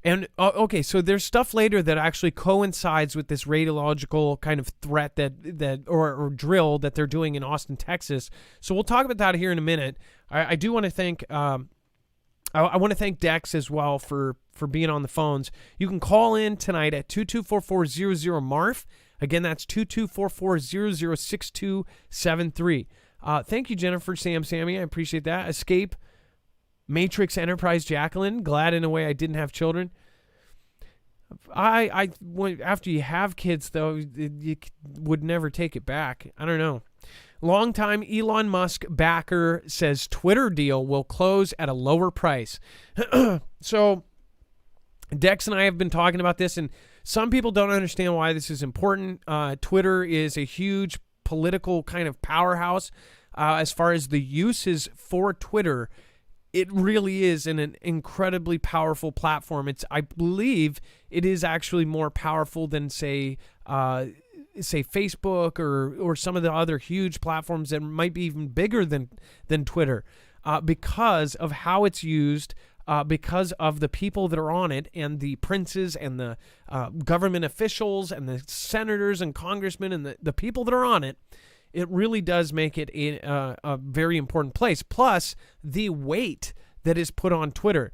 And okay, so there's stuff later that actually coincides with this radiological kind of threat that or drill that they're doing in Austin, Texas. So we'll talk about that here in a minute. I do want to thank I want to thank Dex as well for being on the phones. You can call in tonight at 224-400-MARF. Again, that's 224-400-6273. Thank you, Jennifer, Sammy. I appreciate that. Escape, Matrix Enterprise, Jacqueline. Glad in a way I didn't have children. After you have kids, though, you would never take it back. I don't know. Longtime Elon Musk backer says Twitter deal will close at a lower price. So Dex and I have been talking about this, and some people don't understand why this is important. Twitter is a huge political kind of powerhouse. As far as the uses for Twitter, it really is an incredibly powerful platform. I believe it is actually more powerful than, say Facebook or some of the other huge platforms that might be even bigger than Twitter, because of how it's used, because of the people that are on it, and the princes and the government officials and the senators and congressmen and the people that are on it. It really does make it a very important place. Plus, the weight that is put on Twitter.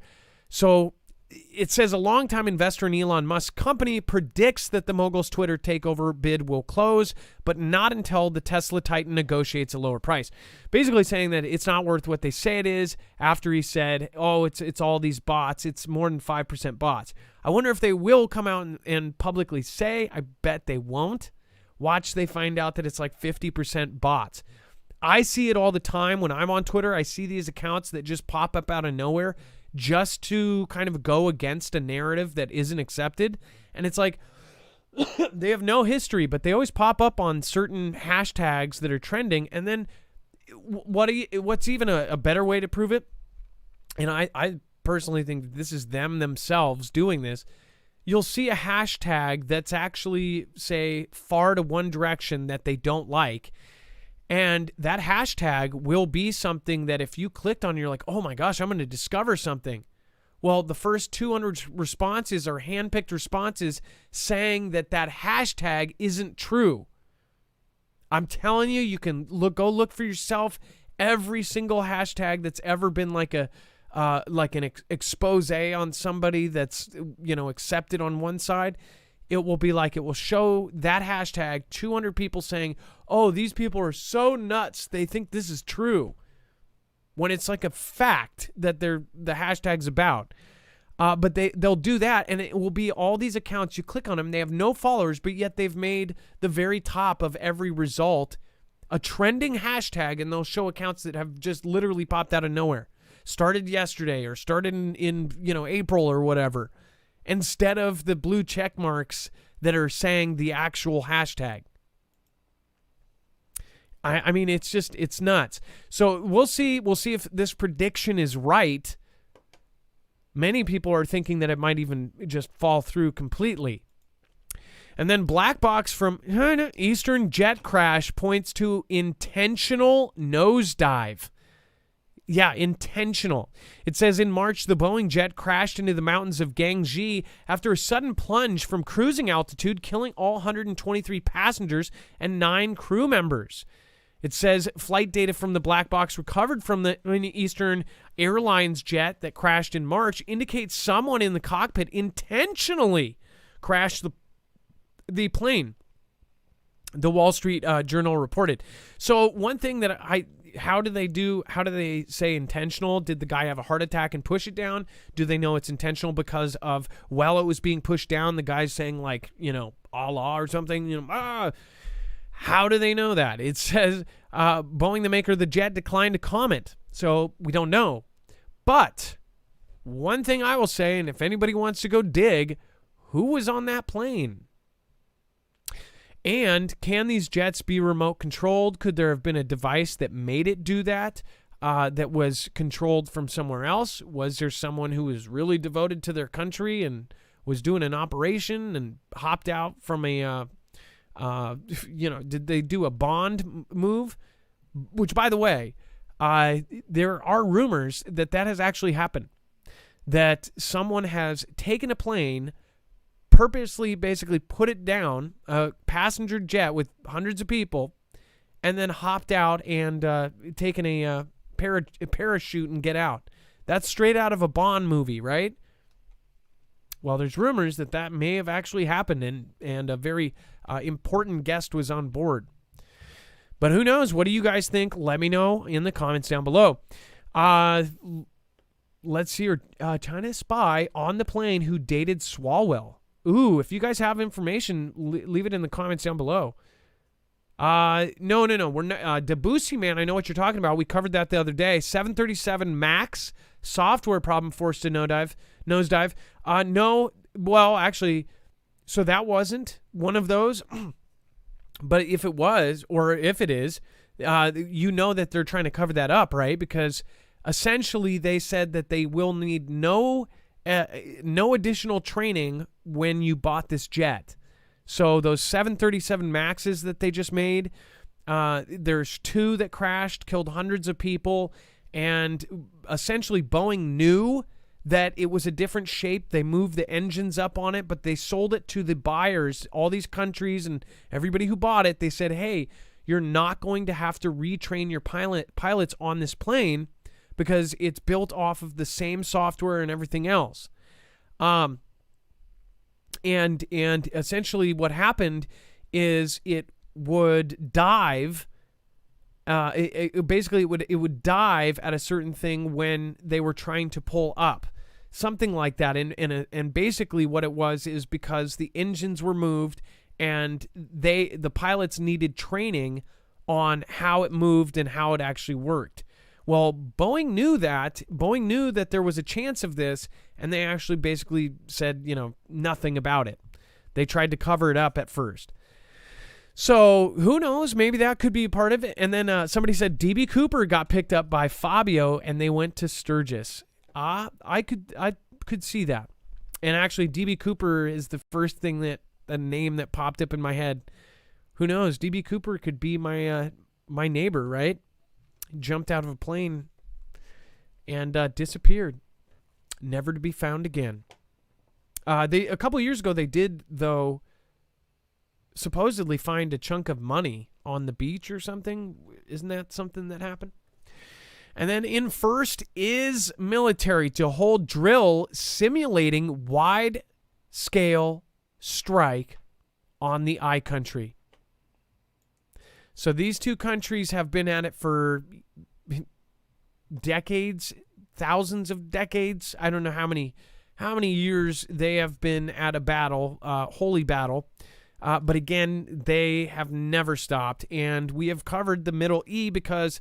So it says a longtime investor in Elon Musk's company predicts that the mogul's Twitter takeover bid will close, but not until the Tesla titan negotiates a lower price. Basically saying that it's not worth what they say it is, after he said, it's all these bots. It's more than 5% bots. I wonder if they will come out and publicly say. I bet they won't. Watch, they find out that it's like 50% bots. I see it all the time when I'm on Twitter. I see these accounts that just pop up out of nowhere just to kind of go against a narrative that isn't accepted. And it's like, they have no history, but they always pop up on certain hashtags that are trending. And then what's even a better way to prove it? And I personally think that this is them themselves doing this. You'll see a hashtag that's actually, say, far to one direction that they don't like. And that hashtag will be something that if you clicked on, you're like, oh my gosh, I'm going to discover something. Well, the first 200 responses are handpicked responses saying that hashtag isn't true. I'm telling you, you can go look for yourself. Every single hashtag that's ever been like an expose on somebody that's, accepted on one side, it will be like, it will show that hashtag 200 people saying, oh, these people are so nuts, they think this is true, when it's like a fact that the hashtag's about. But they'll do that, and it will be all these accounts. You click on them, they have no followers, but yet they've made the very top of every result a trending hashtag, and they'll show accounts that have just literally popped out of nowhere. Started yesterday or started in April or whatever, instead of the blue check marks that are saying the actual hashtag. I mean, it's nuts. So we'll see if this prediction is right. Many people are thinking that it might even just fall through completely. And then black box from Eastern jet crash points to intentional nosedive. Yeah, intentional. It says in March, the Boeing jet crashed into the mountains of Gangxi after a sudden plunge from cruising altitude, killing all 123 passengers and 9 crew members. It says flight data from the black box recovered from the Eastern Airlines jet that crashed in March indicates someone in the cockpit intentionally crashed the plane. The Wall Street Journal reported. So one thing that how do they say intentional? Did the guy have a heart attack and push it down? Do they know it's intentional because of, while it was being pushed down, the guy's saying like, Allah or something, How do they know that? It says Boeing, the maker of the jet, declined to comment. So we don't know. But one thing I will say, and if anybody wants to go dig, who was on that plane? And can these jets be remote controlled? Could there have been a device that made it do that, that was controlled from somewhere else? Was there someone who was really devoted to their country and was doing an operation and hopped out from a, did they do a Bond move? Which, by the way, there are rumors that has actually happened, that someone has taken a plane, purposely basically put it down, a passenger jet with hundreds of people, and then hopped out and taken a parachute and get out. That's straight out of a Bond movie, right? Well, there's rumors that may have actually happened, and a very important guest was on board. But who knows? What do you guys think? Let me know in the comments down below. Let's see here. China spy on the plane who dated Swalwell. Ooh, if you guys have information, leave it in the comments down below. No. We're not, Debussy, man, I know what you're talking about. We covered that the other day. 737 MAX software problem forced to nosedive. No, well, actually, so that wasn't one of those. But if it was, or if it is, that they're trying to cover that up, right? Because essentially they said that they will need no additional training when you bought this jet. So those 737 Maxes that they just made, there's 2 that crashed, killed hundreds of people, and essentially Boeing knew that it was a different shape. They moved the engines up on it, but they sold it to the buyers, all these countries and everybody who bought it. They said, hey, you're not going to have to retrain your pilots on this plane because it's built off of the same software and everything else. And essentially what happened is it would dive. It would dive at a certain thing when they were trying to pull up, something like that. And basically what it was is because the engines were moved and the pilots needed training on how it moved and how it actually worked. Well, Boeing knew that. Boeing knew that there was a chance of this, and they actually basically said, nothing about it. They tried to cover it up at first. So who knows? Maybe that could be a part of it. And then somebody said DB Cooper got picked up by Fabio, and they went to Sturgis. I could see that. And actually, DB Cooper is the first thing the name that popped up in my head. Who knows? DB Cooper could be my neighbor, right? Jumped out of a plane and disappeared, never to be found again. A couple years ago, they did, though, supposedly find a chunk of money on the beach or something. Isn't that something that happened? And then in first is military to hold drill simulating wide-scale strike on the I country. So these two countries have been at it for decades, thousands of decades. I don't know how many years they have been at a battle, holy battle. But again, they have never stopped. And we have covered the Middle E because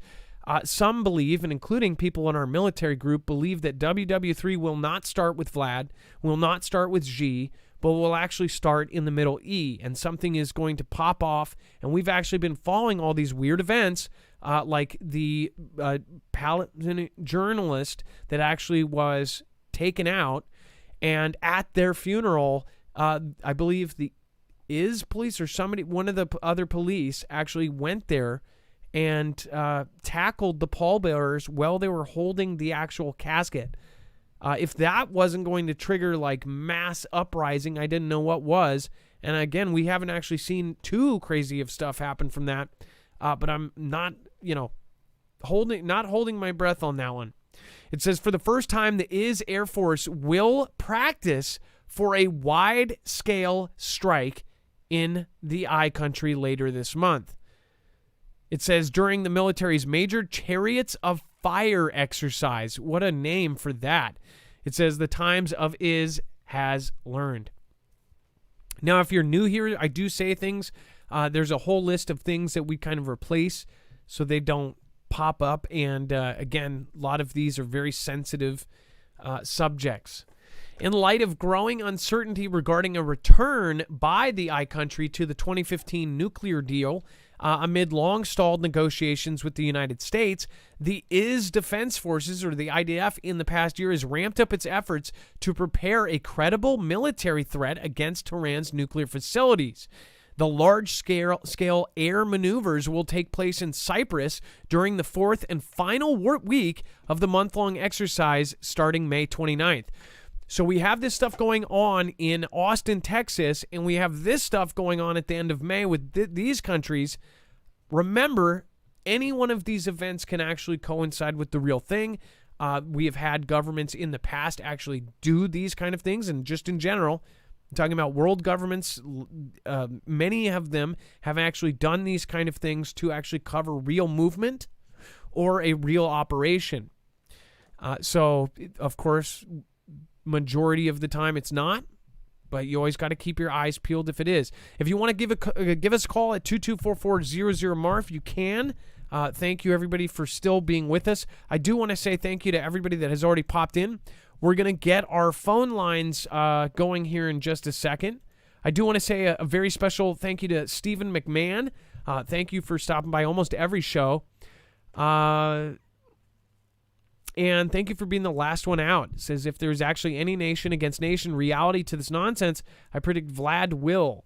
some believe, and including people in our military group, believe that WW3 will not start with Vlad, will not start with Xi, but will actually start in the Middle E. And something is going to pop off. And we've actually been following all these weird events, like the Palestinian journalist that actually was taken out. And at their funeral, I believe the police or somebody, one of the other police actually went there and tackled the pallbearers while they were holding the actual casket. If that wasn't going to trigger like mass uprising, I didn't know what was. And again, we haven't actually seen too crazy of stuff happen from that. But I'm not, holding my breath on that one. It says, for the first time, the IS Air Force will practice for a wide-scale strike in the I country later this month. It says, during the military's major Chariots of Fire exercise. What a name for that. It says, the Times of Is has learned. Now, if you're new here, I do say things. There's a whole list of things that we kind of replace so they don't pop up. And again, a lot of these are very sensitive subjects. In light of growing uncertainty regarding a return by the I country to the 2015 nuclear deal, amid long-stalled negotiations with the United States, the IS Defense Forces, or the IDF, in the past year has ramped up its efforts to prepare a credible military threat against Tehran's nuclear facilities. The large-scale air maneuvers will take place in Cyprus during the fourth and final week of the month-long exercise starting May 29th. So we have this stuff going on in Austin, Texas, and we have this stuff going on at the end of May with these countries. Remember, any one of these events can actually coincide with the real thing. We have had governments in the past actually do these kind of things, and just in general, I'm talking about world governments, many of them have actually done these kind of things to actually cover real movement or a real operation. So, of course, majority of the time it's not, but you always got to keep your eyes peeled if it is. If you want to give us a call at 224-400-MARF, you can. Thank you, everybody, for still being with us. I do want to say thank you to everybody that has already popped in. We're going to get our phone lines going here in just a second. I do want to say a very special thank you to Stephen McMahon. Thank you for stopping by almost every show. And thank you for being the last one out. It says, if there's actually any nation against nation reality to this nonsense, I predict Vlad will.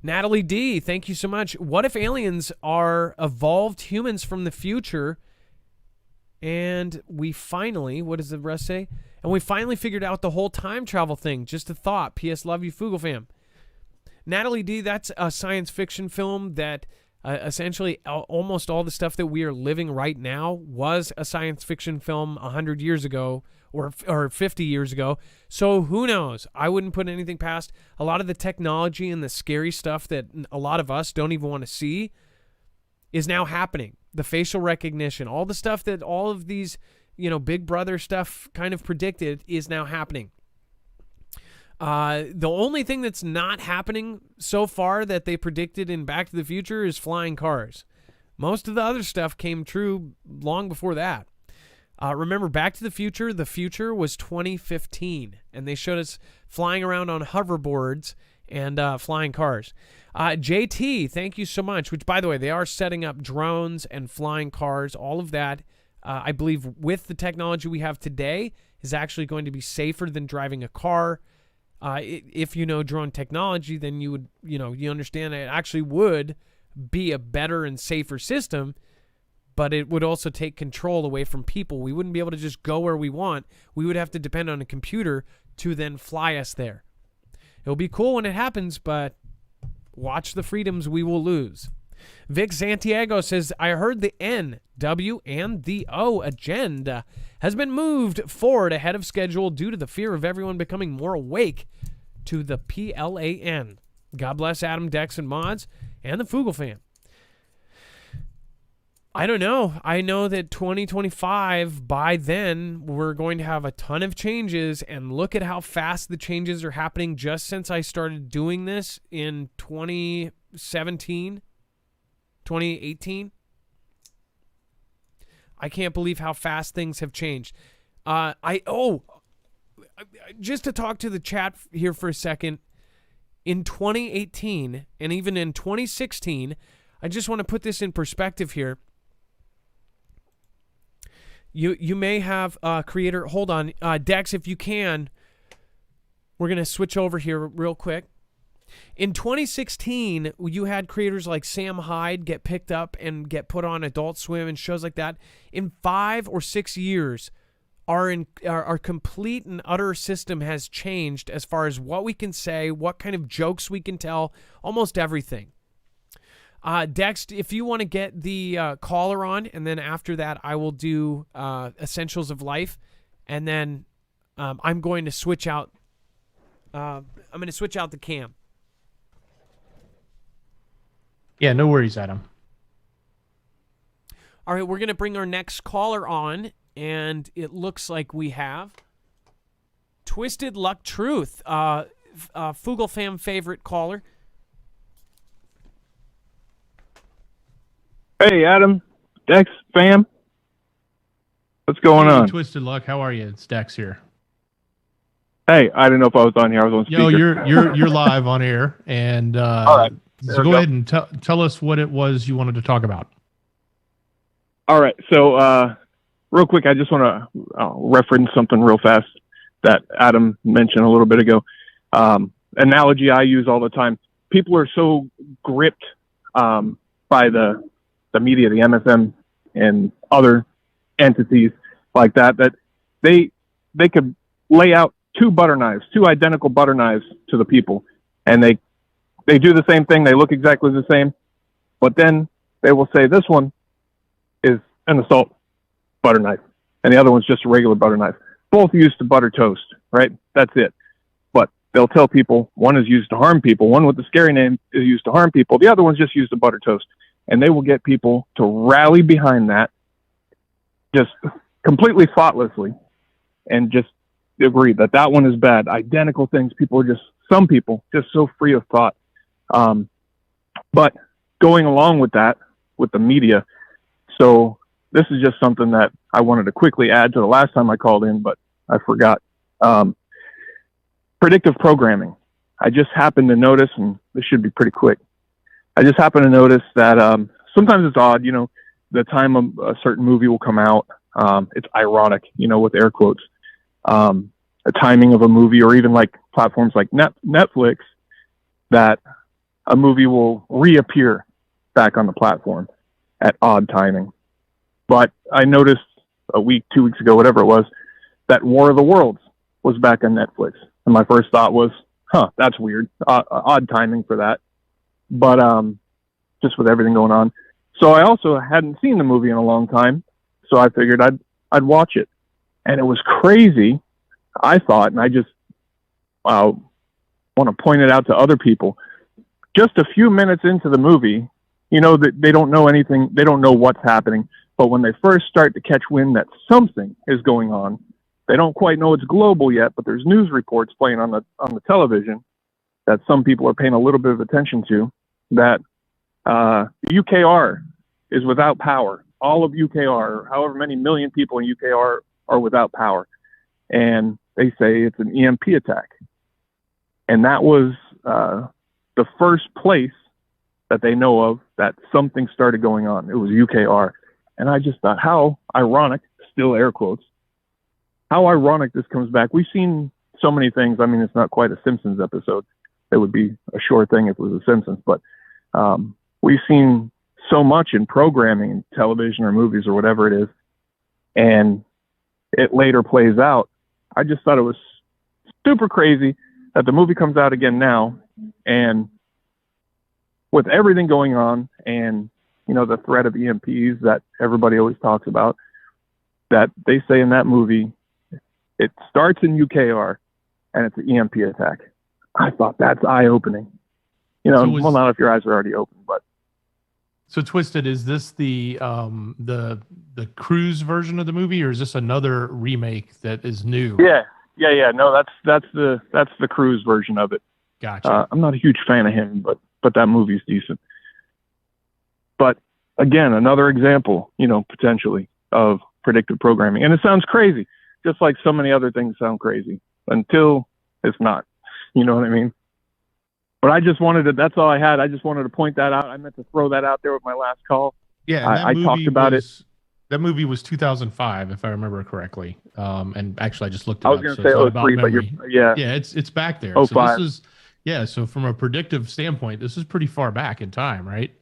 Natalie D., thank you so much. What if aliens are evolved humans from the future and we finally, what does the rest say? And we finally figured out the whole time travel thing. Just a thought. P.S. Love you, Foogle fam. Natalie D., that's a science fiction film that essentially almost all the stuff that we are living right now was a science fiction film 100 years ago or 50 years ago. So who knows? I wouldn't put anything past a lot of the technology and the scary stuff that a lot of us don't even want to see is now happening. The facial recognition, all the stuff that all of these, Big Brother stuff kind of predicted is now happening. The only thing that's not happening so far that they predicted in Back to the Future is flying cars. Most of the other stuff came true long before that. Remember, Back to the future was 2015, and they showed us flying around on hoverboards and flying cars. JT, thank you so much, which, by the way, they are setting up drones and flying cars, all of that. I believe with the technology we have today is actually going to be safer than driving a car. If you know drone technology, then you would, you understand it actually would be a better and safer system, but it would also take control away from people. We wouldn't be able to just go where we want. We would have to depend on a computer to then fly us there. It'll be cool when it happens, but watch the freedoms we will lose. Vic Santiago says, I heard the N, W, and the O agenda has been moved forward ahead of schedule due to the fear of everyone becoming more awake to the PLAN. God bless Adam, Dex, and Mods, and the Foogle fam. I don't know. I know that 2025, by then, we're going to have a ton of changes, and look at how fast the changes are happening just since I started doing this in 2017, 2018. I can't believe how fast things have changed. Just to talk to the chat here for a second, in 2018 and even in 2016, I just want to put this in perspective here. You may have creator. Hold on, Dex, if you can. We're gonna switch over here real quick. In 2016, you had creators like Sam Hyde get picked up and get put on Adult Swim and shows like that. In 5 or 6 years, our complete and utter system has changed as far as what we can say, what kind of jokes we can tell, almost everything. Dex, if you want to get the caller on, and then after that, I will do Essentials of Life, and then I'm going to switch out. I'm going to switch out the cam. Yeah, no worries, Adam. All right, we're going to bring our next caller on, and it looks like we have Twisted Luck Truth, Foogle fam favorite caller. Hey, Adam, Dex, fam. What's going on? Twisted Luck, how are you? It's Dex here. Hey, I didn't know if I was on here. I was on speaker. Yo, you're live on air, and all right. So go ahead and tell us what it was you wanted to talk about. All right. So, real quick, I just want to reference something real fast that Adam mentioned a little bit ago. Analogy I use all the time. People are so gripped by the media, the MSM, and other entities like that they could lay out two identical butter knives to the people, and they do the same thing. They look exactly the same, but then they will say this one is an assault butter knife, and the other one's just a regular butter knife. Both used to butter toast, right? That's it. But they'll tell people one is used to harm people. One with the scary name is used to harm people. The other one's just used to butter toast. And they will get people to rally behind that just completely thoughtlessly and just agree that that one is bad. Identical things. Some people just so free of thought. But going along with that, with the media, so this is just something that I wanted to quickly add to the last time I called in, but I forgot. Predictive programming. I just happened to notice, and this should be pretty quick. I just happened to notice that sometimes it's odd, the time a certain movie will come out. It's ironic, with air quotes. The timing of a movie, or even like platforms like Netflix, that a movie will reappear back on the platform at odd timing. But I noticed a week, 2 weeks ago, whatever it was, that War of the Worlds was back on Netflix. And my first thought was, that's weird. Odd timing for that. But just with everything going on. So I also hadn't seen the movie in a long time, so I figured I'd watch it. And it was crazy, I thought, and I just want to point it out to other people. Just a few minutes into the movie, that they don't know anything, they don't know what's happening, but when they first start to catch wind that something is going on, they don't quite know it's global yet, but there's news reports playing on the television that some people are paying a little bit of attention to, that the UKR is without power. All of UKR, however many million people in UKR, are without power. And they say it's an EMP attack. And that was the first place that they know of that something started going on. It was UKR. And I just thought, how ironic, still air quotes, how ironic this comes back. We've seen so many things. I mean, it's not quite a Simpsons episode. It would be a short thing if it was a Simpsons, but we've seen so much in programming, in television or movies or whatever it is, and it later plays out. I just thought it was super crazy that the movie comes out again now, and with everything going on, and the threat of EMPs that everybody always talks about, that they say in that movie, it starts in UKR and it's an EMP attack. I thought that's eye-opening. You know, well, not if your eyes are already open, but. So Twisted, is this the cruise version of the movie, or is this another remake that is new? Yeah. No, that's the cruise version of it. Gotcha. I'm not a huge fan of him, but that movie's decent. But again, another example, you know, potentially of predictive programming, and it sounds crazy, just like so many other things sound crazy until it's not. You know what I mean? But I just wanted to, that's all I had. I just wanted to point that out. I meant to throw that out there with my last call. Yeah, I talked about it. That movie was 2005, if I remember correctly. And actually, I just looked it up. I was going to say 03, but yeah, it's back there. 05. So this is, so from a predictive standpoint, this is pretty far back in time, right?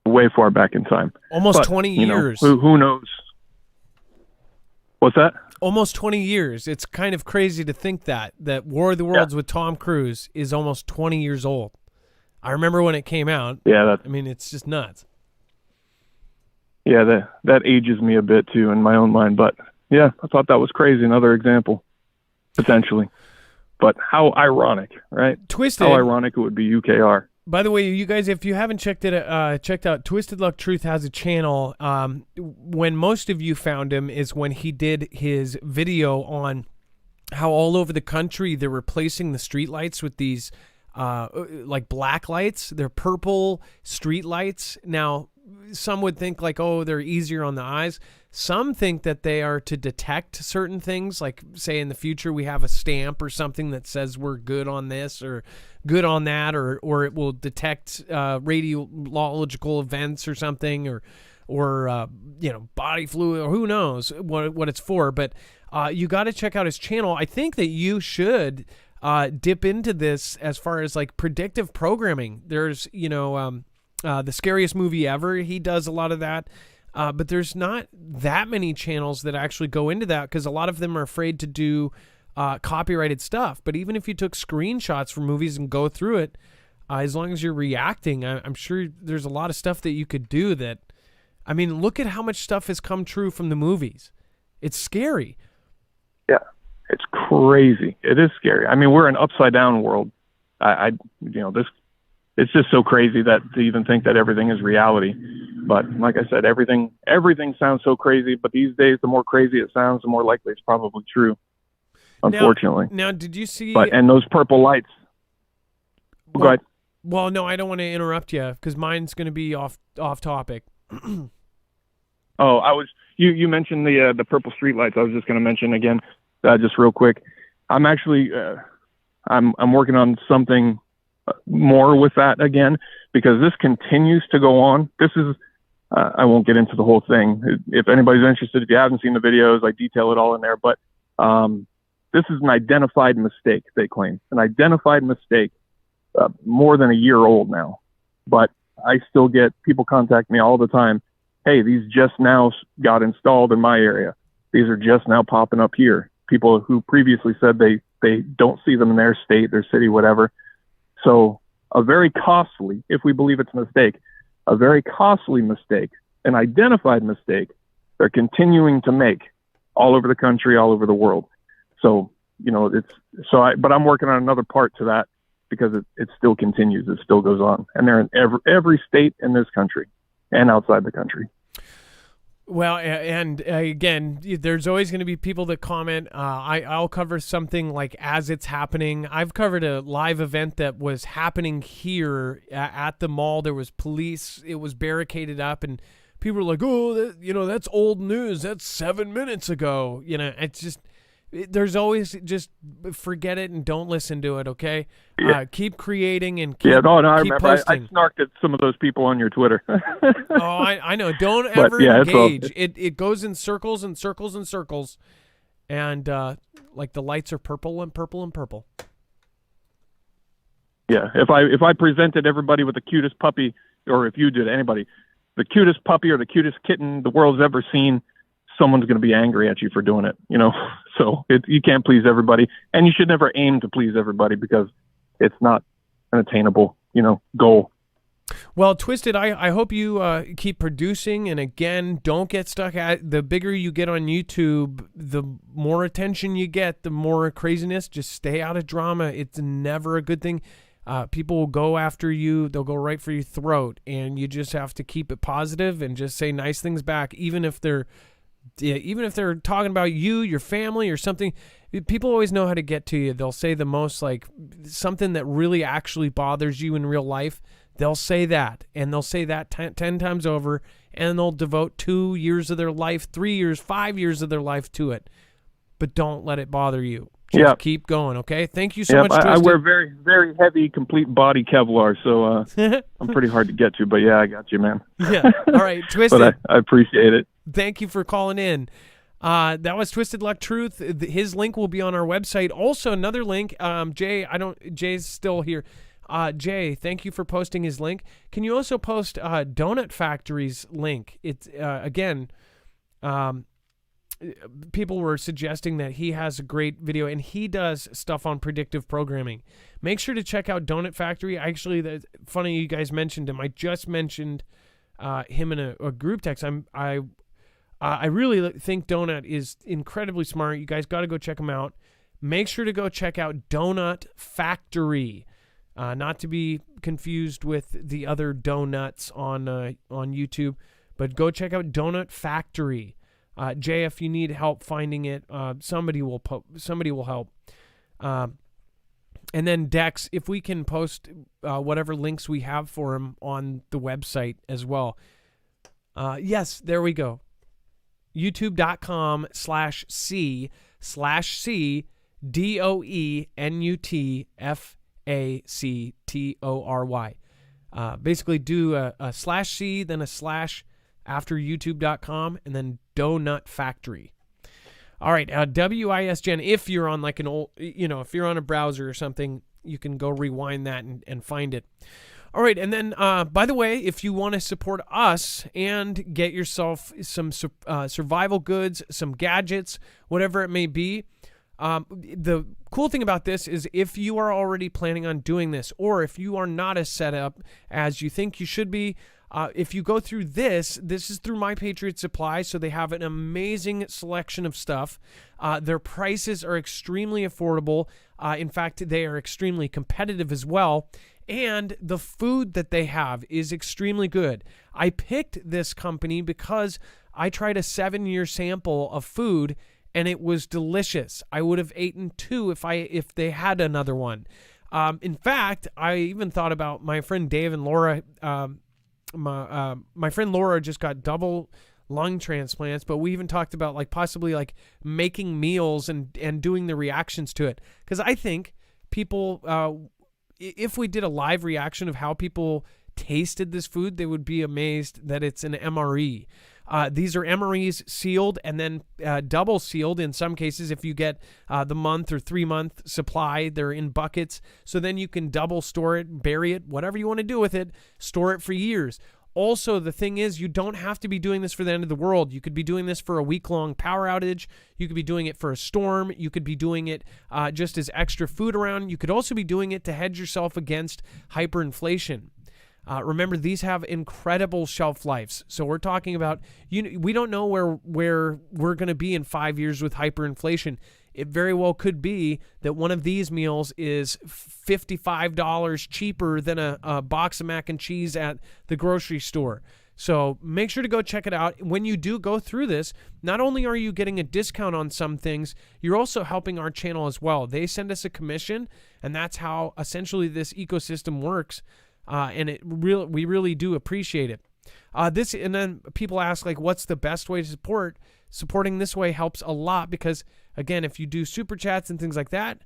Way far back in time. Almost 20 years. Know, who knows? What's that? Almost 20 years. It's kind of crazy to think that War of the Worlds with Tom Cruise is almost 20 years old. I remember when it came out. Yeah, I mean, it's just nuts. Yeah, that ages me a bit too in my own mind, but yeah, I thought that was crazy. Another example, potentially. But how ironic, right? Twisted. How ironic it would be UKR. By the way, you guys, if you haven't checked out Twisted Luck Truth has a channel. When most of you found him is when he did his video on how all over the country they're replacing the street lights with these like black lights. They're purple street lights. Now, some would think like, oh, they're easier on the eyes. Some think that they are to detect certain things, like say in the future we have a stamp or something that says we're good on this or good on that, or it will detect radiological events or something, or body fluid, or who knows what it's for. But you got to check out his channel. I think that you should dip into this as far as like predictive programming. There's the Scariest Movie Ever. He does a lot of that. But there's not that many channels that actually go into that because a lot of them are afraid to do copyrighted stuff. But even if you took screenshots from movies and go through it, as long as you're reacting, I'm sure there's a lot of stuff that you could do that, I mean, look at how much stuff has come true from the movies. It's scary. Yeah, it's crazy. It is scary. I mean, we're an upside down world. It's just so crazy that to even think that everything is reality. But like I said, everything sounds so crazy. But these days, the more crazy it sounds, the more likely it's probably true. Unfortunately. Now did you see? And those purple lights. Go ahead. Well, no, I don't want to interrupt you because mine's going to be off topic. You mentioned the purple street lights. I was just going to mention again, just real quick. I'm actually I'm working on something more with that again, because this continues to go on. This is, I won't get into the whole thing. If anybody's interested, if you haven't seen the videos, I detail it all in there, but this is an identified mistake, they claim. An identified mistake, more than a year old now. But I still get people contact me all the time. Hey, these just now got installed in my area. These are just now popping up here. People who previously said they don't see them in their state, their city, whatever. So a very costly, if we believe it's a mistake, a very costly mistake, an identified mistake, they're continuing to make all over the country, all over the world. So, but I'm working on another part to that because it still continues. It still goes on. And they're in every state in this country and outside the country. Well, and again, there's always going to be people that comment. I'll cover something like as it's happening. I've covered a live event that was happening here at the mall. There was police. It was barricaded up, and people were like, "Oh, that's old news. That's 7 minutes ago." It's just there's always just forget it and don't listen to it. Okay, yeah. Keep creating and keep, I remember. posting. I snarked at some of those people on your Twitter. I know. Don't ever engage. It goes in circles and circles and circles, and like the lights are purple and purple and purple. Yeah, if I presented everybody with the cutest puppy, or if you did anybody, the cutest puppy or the cutest kitten the world's ever seen, someone's going to be angry at you for doing it. So you can't please everybody, and you should never aim to please everybody because it's not an attainable, goal. Well, Twisted, I hope you keep producing. And again, don't get stuck at the bigger you get on YouTube, the more attention you get, the more craziness. Just stay out of drama. It's never a good thing. People will go after you. They'll go right for your throat. And you just have to keep it positive and just say nice things back, even if they're talking about you, your family, or something. People always know how to get to you. They'll say the most, like, something that really actually bothers you in real life. They'll say that, and they'll say that 10 times over, and they'll devote 2 years of their life, 3 years, 5 years of their life to it. But don't let it bother you. Just keep going, okay? Thank you so much, Twisted. I wear very, very heavy, complete body Kevlar, so I'm pretty hard to get to. But yeah, I got you, man. Yeah. All right, Twisted. But I appreciate it. Thank you for calling in. That was Twisted Luck Truth. His link will be on our website. Also, another link. Jay's still here. Jay, thank you for posting his link. Can you also post Donut Factory's link? It's again, people were suggesting that he has a great video, and he does stuff on predictive programming. Make sure to check out Donut Factory. Actually, that's funny you guys mentioned him. I just mentioned him in a group text. I really think Donut is incredibly smart. You guys got to go check him out. Make sure to go check out Donut Factory. Not to be confused with the other donuts on YouTube, but go check out Donut Factory. Jay, if you need help finding it, somebody will help. And then Dex, if we can post whatever links we have for him on the website as well. Yes, there we go. YouTube.com/C/C DOENUTFACTORY. Basically do a /C, then a / after youtube.com, and then Donut Factory. All right, WISGen, if you're on like an old, if you're on a browser or something, you can go rewind that and find it. All right, and then, by the way, if you want to support us and get yourself some survival goods, some gadgets, whatever it may be, the cool thing about this is if you are already planning on doing this, or if you are not as set up as you think you should be, if you go through this is through My Patriot Supply, so they have an amazing selection of stuff. Their prices are extremely affordable. In fact, they are extremely competitive as well. And the food that they have is extremely good. I picked this company because I tried a 7-year sample of food, and it was delicious. I would have eaten 2 if they had another one. In fact, I even thought about my friend Dave and Laura. My friend Laura just got double lung transplants, but we even talked about possibly making meals and doing the reactions to it. Because I think people, if we did a live reaction of how people tasted this food, they would be amazed that it's an MRE. These are MREs sealed and then double sealed in some cases. If you get the month or 3-month supply, they're in buckets. So then you can double store it, bury it, whatever you want to do with it, store it for years. Also, the thing is, you don't have to be doing this for the end of the world. You could be doing this for a week-long power outage. You could be doing it for a storm. You could be doing it just as extra food around. You could also be doing it to hedge yourself against hyperinflation. Remember, these have incredible shelf lives. So we're talking about, we don't know where we're going to be in 5 years with hyperinflation. It very well could be that one of these meals is $55 cheaper than a box of mac and cheese at the grocery store. So make sure to go check it out. When you do go through this, not only are you getting a discount on some things, you're also helping our channel as well. They send us a commission, and that's how essentially this ecosystem works. And we really do appreciate it. And then people ask, what's the best way to support? Supporting this way helps a lot because, again, if you do super chats and things like that,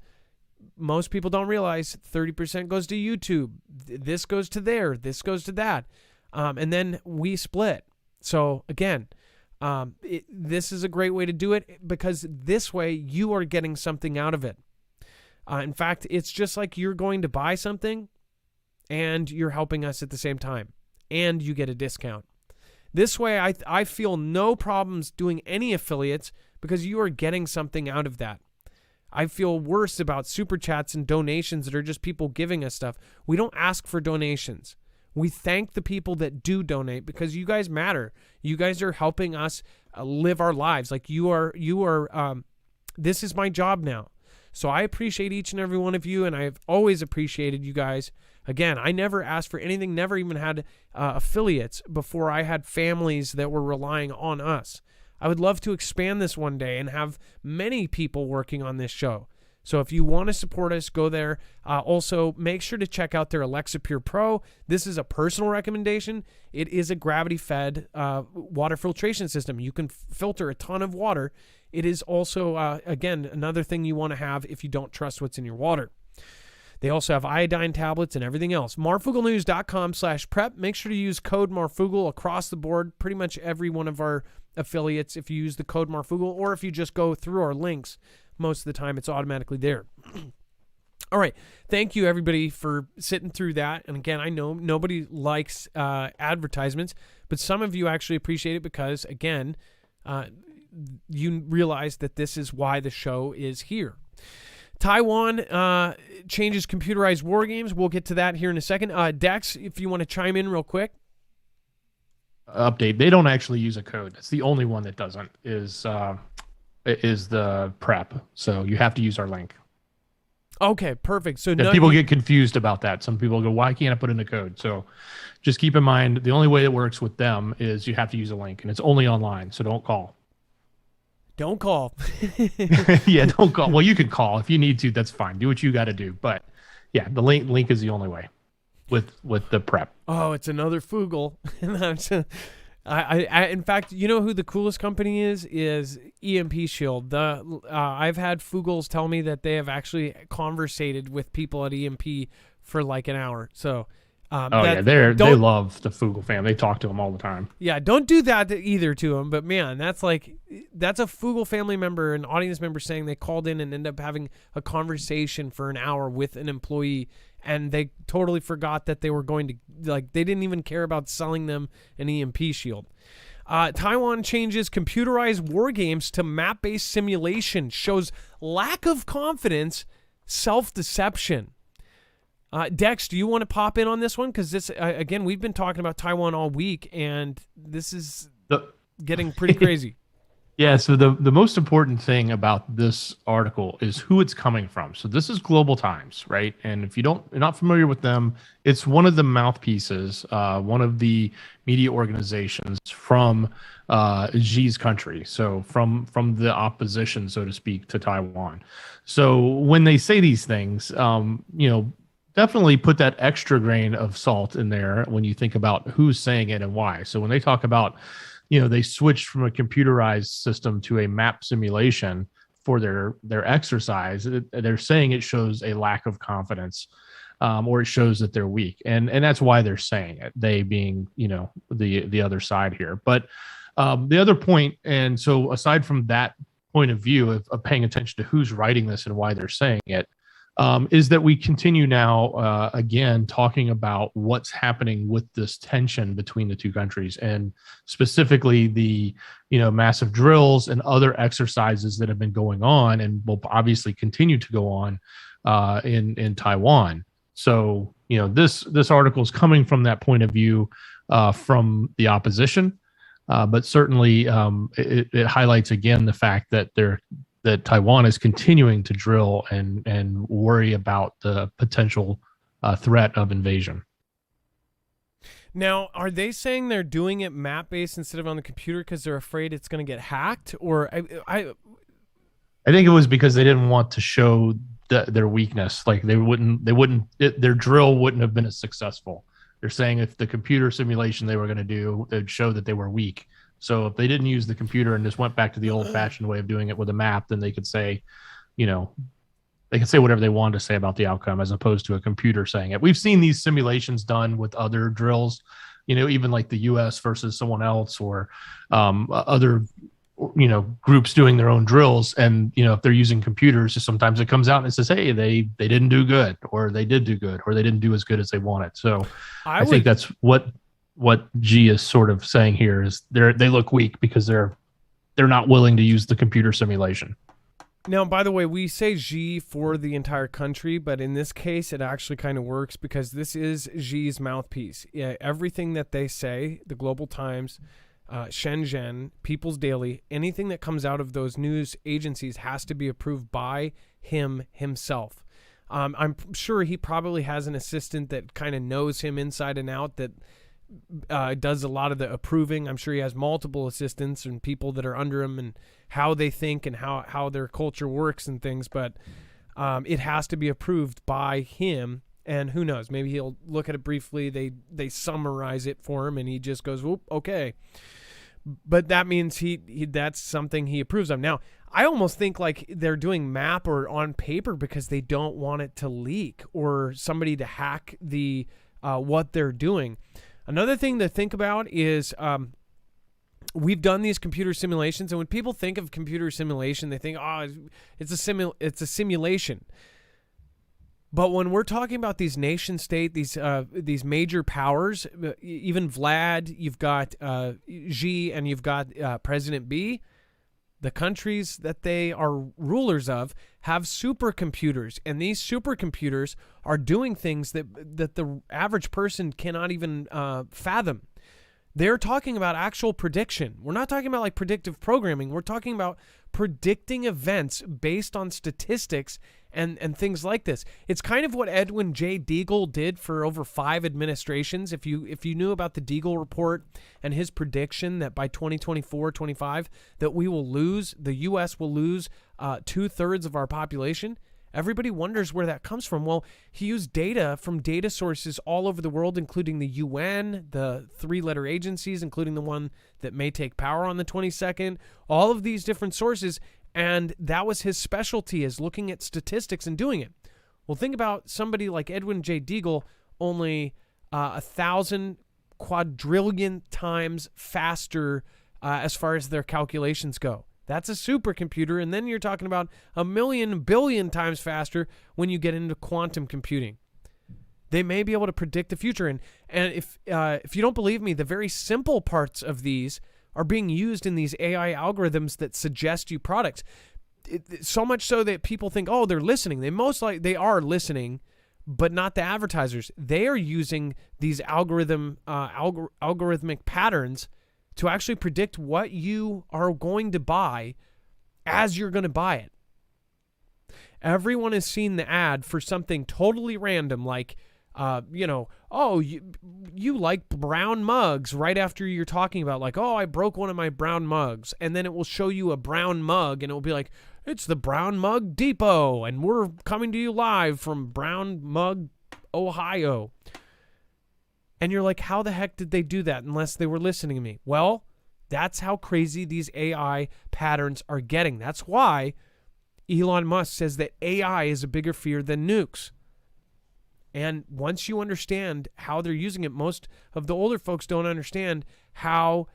most people don't realize 30% goes to YouTube. This goes to there. This goes to that. And then we split. So, again, this is a great way to do it because this way you are getting something out of it. In fact, it's just like you're going to buy something and you're helping us at the same time, and you get a discount. This way, I feel no problems doing any affiliates because you are getting something out of that. I feel worse about super chats and donations that are just people giving us stuff. We don't ask for donations. We thank the people that do donate because you guys matter. You guys are helping us live our lives. Like you are. This is my job now. So I appreciate each and every one of you, and I've always appreciated you guys. Again, I never asked for anything, never even had affiliates before I had families that were relying on us. I would love to expand this one day and have many people working on this show. So if you want to support us, go there. Also, make sure to check out their Alexa Pure Pro. This is a personal recommendation. It is a gravity-fed water filtration system. You can filter a ton of water. It is also, again, another thing you want to have if you don't trust what's in your water. They also have iodine tablets and everything else. MarfoogleNews.com/prep. Make sure to use code Marfoogle across the board. Pretty much every one of our affiliates, if you use the code Marfoogle, or if you just go through our links, most of the time it's automatically there. All right. Thank you, everybody, for sitting through that. And again, I know nobody likes advertisements, but some of you actually appreciate it because, again, you realize that this is why the show is here. Taiwan changes computerized war games. We'll get to that here in a second. Dex, if you want to chime in real quick. Update. They don't actually use a code. It's the only one that doesn't is the prep. So you have to use our link. Okay, perfect. So people get confused about that. Some people go, why can't I put in a code? So just keep in mind, the only way it works with them is you have to use a link, and it's only online. So don't call. Don't call. Yeah, don't call. Well, you can call if you need to. That's fine. Do what you got to do. But yeah, the link is the only way with the prep. Oh, it's another Foogle. I in fact, you know who the coolest company is EMP Shield. I've had Foogles tell me that they have actually conversated with people at EMP for like an hour. So they love the Foogle fam. They talk to them all the time. Yeah, don't do that either to them. But man, that's a Foogle family member, an audience member, saying they called in and ended up having a conversation for an hour with an employee, and they totally forgot that they were going to, like, they didn't even care about selling them an EMP shield. Taiwan changes computerized war games to map-based simulation, shows lack of confidence, self-deception. Dex, do you want to pop in on this one? Because this, again, we've been talking about Taiwan all week, and this is getting pretty crazy. Yeah, so the most important thing about this article is who it's coming from. So this is Global Times, right? And if you're not familiar with them, it's one of the mouthpieces, one of the media organizations from Xi's country, so from the opposition, so to speak, to Taiwan. So when they say these things, definitely put that extra grain of salt in there when you think about who's saying it and why. So when they talk about, they switched from a computerized system to a map simulation for their exercise, they're saying it shows a lack of confidence, or it shows that they're weak. And that's why they're saying it, they being, the other side here. But the other point, and so aside from that point of view of paying attention to who's writing this and why they're saying it, is that we continue now, again, talking about what's happening with this tension between the two countries, and specifically the, massive drills and other exercises that have been going on and will obviously continue to go on in Taiwan. So, this article is coming from that point of view from the opposition, but certainly it highlights again the fact that that Taiwan is continuing to drill and worry about the potential threat of invasion. Now, are they saying they're doing it map-based instead of on the computer because they're afraid it's going to get hacked? Or I think it was because they didn't want to show their weakness. Like their drill wouldn't have been as successful. They're saying if the computer simulation they were going to do, it'd show that they were weak. So if they didn't use the computer and just went back to the old-fashioned way of doing it with a map, then they could say, they could say whatever they wanted to say about the outcome, as opposed to a computer saying it. We've seen these simulations done with other drills, even like the U.S. versus someone else, or other, groups doing their own drills. And, if they're using computers, sometimes it comes out and it says, hey, they didn't do good, or they did do good, or they didn't do as good as they wanted. So I think that's what G is sort of saying here is they look weak because they're not willing to use the computer simulation. Now, by the way, we say Xi for the entire country, but in this case, it actually kind of works because this is Xi's mouthpiece. Yeah, everything that they say, the Global Times, Shenzhen, People's Daily, anything that comes out of those news agencies has to be approved by him himself. I'm sure he probably has an assistant that kind of knows him inside and out that does a lot of the approving. I'm sure he has multiple assistants and people that are under him and how they think and how their culture works and things, but it has to be approved by him. And who knows, maybe he'll look at it briefly, they summarize it for him and he just goes, whoop, okay. But that means he that's something he approves of. Now, I almost think like they're doing map or on paper because they don't want it to leak or somebody to hack the what they're doing. Another thing to think about is we've done these computer simulations, and when people think of computer simulation, they think, oh, it's a simulation. But when we're talking about these nation state, these major powers, even Vlad, you've got Xi, and you've got President B, the countries that they are rulers of have supercomputers, and these supercomputers are doing things that the average person cannot even fathom. They're talking about actual prediction. We're not talking about like predictive programming. We're talking about predicting events based on statistics and things like this. It's kind of what Edwin J. Deagle did for over 5 administrations. If you knew about the Deagle report and his prediction that by 2024, 25, that the U.S. will lose 2/3 of our population, everybody wonders where that comes from. Well, he used data from data sources all over the world, including the UN, the 3-letter agencies, including the one that may take power on the 22nd, all of these different sources. And that was his specialty, is looking at statistics and doing it. Well, think about somebody like Edwin J. Deagle, only 1,000 quadrillion times faster as far as their calculations go. That's a supercomputer, and then you're talking about 1,000,000 billion times faster when you get into quantum computing. They may be able to predict the future, and if you don't believe me, the very simple parts of these are being used in these AI algorithms that suggest you products. So much so that people think, oh, they're listening. They are listening, but not the advertisers. They are using these algorithmic patterns to actually predict what you are going to buy as you're going to buy it. Everyone has seen the ad for something totally random, like, oh, you like brown mugs, right after you're talking about, like, oh, I broke one of my brown mugs. And then it will show you a brown mug, and it will be like, it's the Brown Mug Depot, and we're coming to you live from Brown Mug, Ohio. And you're like, how the heck did they do that unless they were listening to me? Well, that's how crazy these AI patterns are getting. That's why Elon Musk says that AI is a bigger fear than nukes. And once you understand how they're using it, most of the older folks don't understand how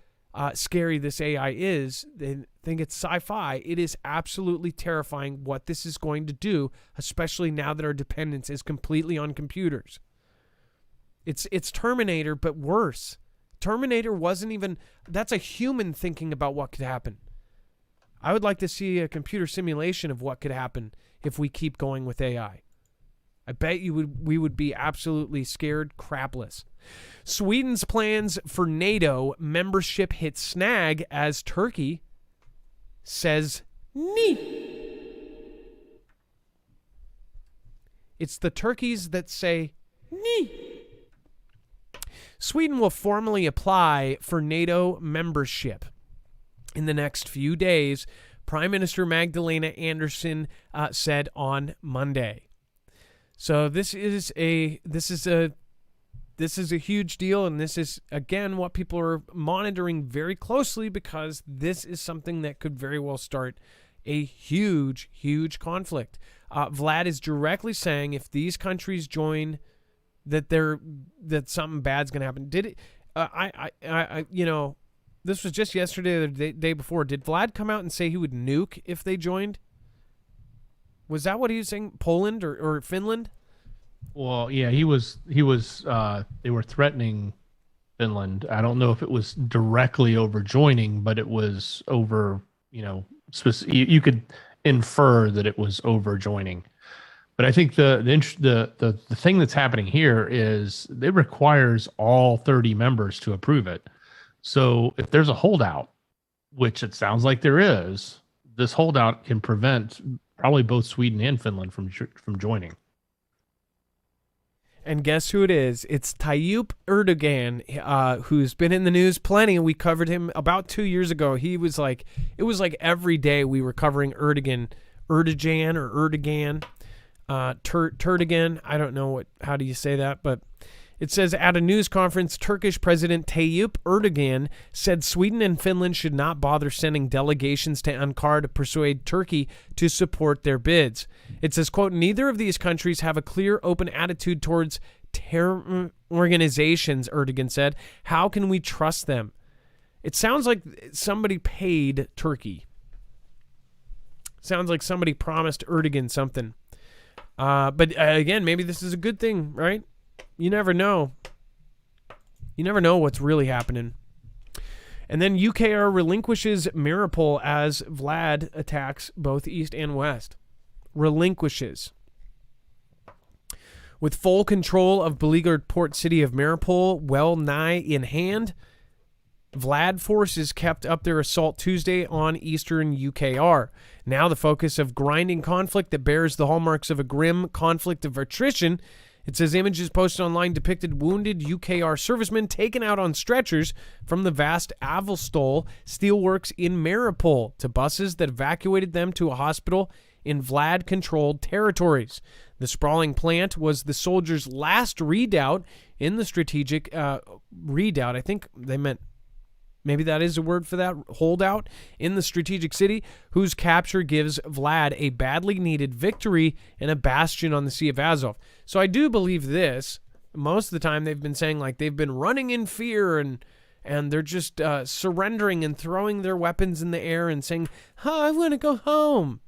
scary this AI is. They think it's sci-fi. It is absolutely terrifying what this is going to do, especially now that our dependence is completely on computers. It's Terminator, but worse. Terminator wasn't even... That's a human thinking about what could happen. I would like to see a computer simulation of what could happen if we keep going with AI. I bet we would be absolutely scared crapless. Sweden's plans for NATO membership hit snag as Turkey says nee. It's the turkeys that say nee. Sweden will formally apply for NATO membership in the next few days, Prime Minister Magdalena Andersson said on Monday. So this is a huge deal, and this is, again, what people are monitoring very closely, because this is something that could very well start a huge, huge conflict. Vlad is directly saying if these countries join, that something bad's going to happen. Did it? This was just yesterday or the day before. Did Vlad come out and say he would nuke if they joined? Was that what he was saying? Poland or Finland? Well, yeah, he was. They were threatening Finland. I don't know if it was directly over joining, but it was over. You could infer that it was over joining. But I think the thing that's happening here is it requires all 30 members to approve it. So if there's a holdout, which it sounds like there is, this holdout can prevent probably both Sweden and Finland from joining. And guess who it is? It's Tayyip Erdogan, who's been in the news plenty. We covered him about 2 years ago. It was like every day we were covering Erdogan, Turdigan. I don't know how do you say that, but it says at a news conference, Turkish President Tayyip Erdogan said Sweden and Finland should not bother sending delegations to Ankara to persuade Turkey to support their bids. It says, quote, neither of these countries have a clear, open attitude towards terror organizations, Erdogan said. How can we trust them? It sounds like somebody paid Turkey. Sounds like somebody promised Erdogan something. But again, maybe this is a good thing, right? You never know. You never know what's really happening. And then UKR relinquishes Maripol as Vlad attacks both east and west. Relinquishes. With full control of beleaguered port city of Maripol well nigh in hand, Vlad forces kept up their assault Tuesday on eastern UKR. Now the focus of grinding conflict that bears the hallmarks of a grim conflict of attrition. It says images posted online depicted wounded UKR servicemen taken out on stretchers from the vast Avalstol steelworks in Maripol to buses that evacuated them to a hospital in Vlad-controlled territories. The sprawling plant was the soldiers' last redoubt in the strategic redoubt. I think they meant maybe that is a word for that, holdout in the strategic city, whose capture gives Vlad a badly needed victory and a bastion on the Sea of Azov. So I do believe this. Most of the time they've been saying like they've been running in fear and they're just surrendering and throwing their weapons in the air and saying, I want to go home.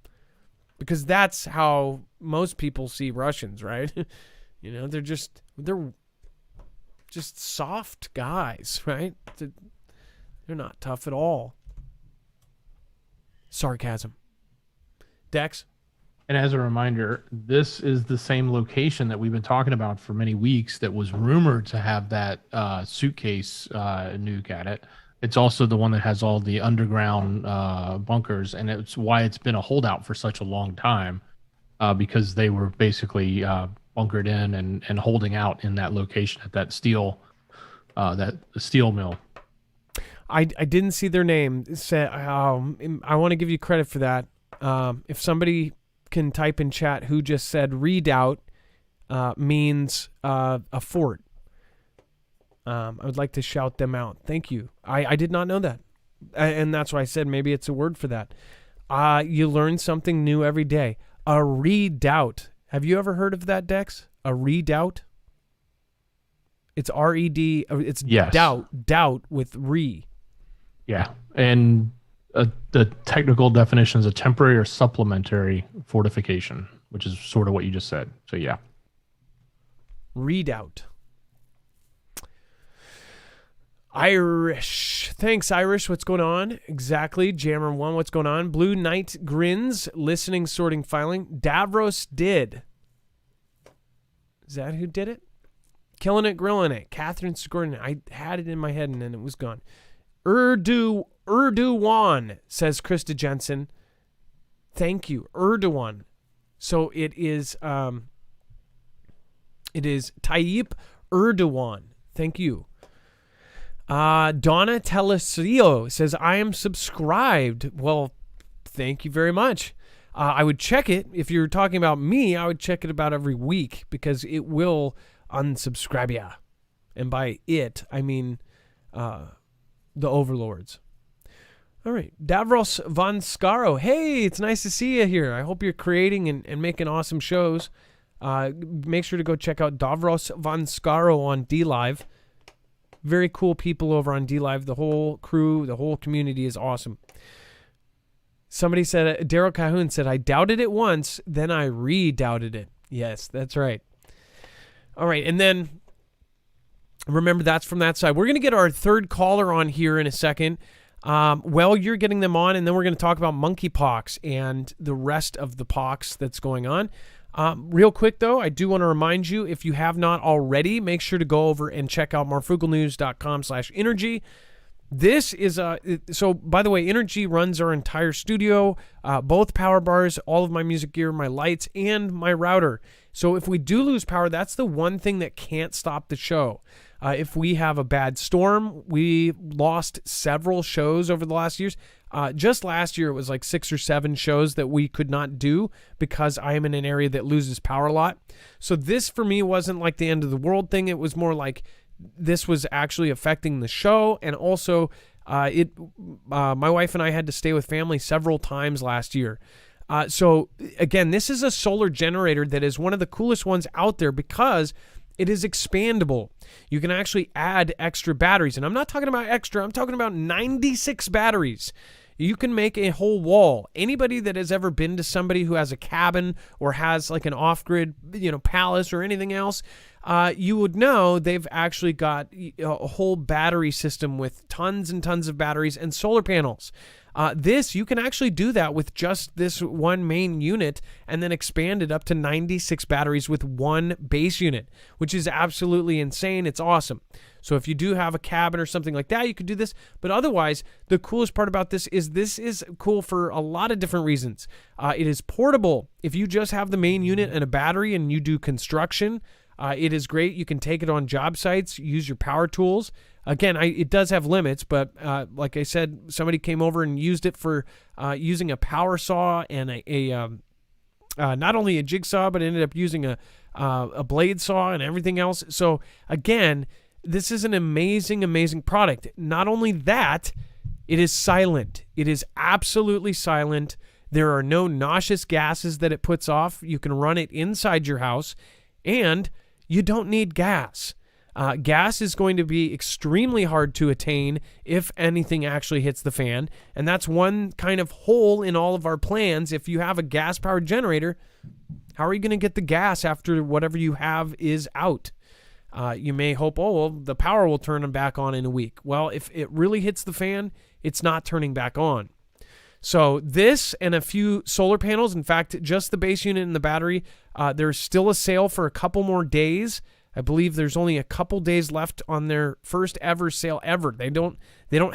Because that's how most people see Russians, right? You know, they're just soft guys, right? They're not tough at all. Sarcasm. Dex? And as a reminder, this is the same location that we've been talking about for many weeks that was rumored to have that suitcase nuke at it. It's also the one that has all the underground bunkers, and it's why it's been a holdout for such a long time, because they were basically bunkered in and holding out in that location at that steel mill. I didn't see their name. I want to give you credit for that. If somebody can type in chat who just said redoubt means a fort. I would like to shout them out. Thank you. I did not know that. And that's why I said maybe it's a word for that. You learn something new every day. A redoubt. Have you ever heard of that, Dex? A redoubt? It's R-E-D. It's yes. Doubt with re. Yeah. And the technical definition is a temporary or supplementary fortification, which is sort of what you just said. So, yeah. Redoubt. Irish. Thanks, Irish. What's going on? Exactly. Jammer1, what's going on? Blue Knight grins. Listening, sorting, filing. Davros did. Is that who did it? Killing it, grilling it. Catherine Sigurden. I had it in my head and then it was gone. Erdogan, says Krista Jensen. Thank you. Erdogan. So it is Tayyip Erdogan. Thank you. Donna Telesio says, I am subscribed. Well, thank you very much. I would check it. If you're talking about me, I would check it about every week because it will unsubscribe ya. And by it, I mean the overlords. All right. Davros Von Scaro. Hey, it's nice to see you here. I hope you're creating and making awesome shows. Make sure to go check out Davros Von Scaro on DLive. Very cool people over on DLive. The whole crew, the whole community is awesome. Somebody said, Daryl Cahoon said, I doubted it once, then I redoubted it. Yes, that's right. All right, and then remember that's from that side. We're going to get our third caller on here in a second. Well, you're getting them on, and then we're going to talk about monkeypox and the rest of the pox that's going on. Real quick, though, I do want to remind you, if you have not already, make sure to go over and check out marfooglenews.com/energy. This is so, by the way, Energy runs our entire studio, both power bars, all of my music gear, my lights, and my router. So if we do lose power, that's the one thing that can't stop the show. If we have a bad storm, we lost several shows over the last years. Just last year, it was like 6 or 7 shows that we could not do because I am in an area that loses power a lot. So this, for me, wasn't like the end of the world thing. It was more like this was actually affecting the show. And also, my wife and I had to stay with family several times last year. So again, this is a solar generator that is one of the coolest ones out there because it is expandable. You can actually add extra batteries. And I'm not talking about extra. I'm talking about 96 batteries. You can make a whole wall. Anybody that has ever been to somebody who has a cabin or has like an off-grid, palace or anything else, you would know they've actually got a whole battery system with tons and tons of batteries and solar panels. You can actually do that with just this one main unit and then expand it up to 96 batteries with one base unit, which is absolutely insane. It's awesome. So if you do have a cabin or something like that, you could do this. But otherwise, the coolest part about this is cool for a lot of different reasons. It is portable. If you just have the main unit and a battery and you do construction, it is great. You can take it on job sites, use your power tools. Again, it does have limits, but like I said, somebody came over and used it for using a power saw and not only a jigsaw, but ended up using a blade saw and everything else. So again, this is an amazing, amazing product. Not only that, it is silent. It is absolutely silent. There are no noxious gases that it puts off. You can run it inside your house, and you don't need gas. Gas is going to be extremely hard to attain if anything actually hits the fan. And that's one kind of hole in all of our plans. If you have a gas-powered generator, how are you going to get the gas after whatever you have is out? You may hope, the power will turn them back on in a week. Well, if it really hits the fan, it's not turning back on. So this and a few solar panels, in fact, just the base unit and the battery, there's still a sale for a couple more days. I believe there's only a couple days left on their first ever sale ever. They don't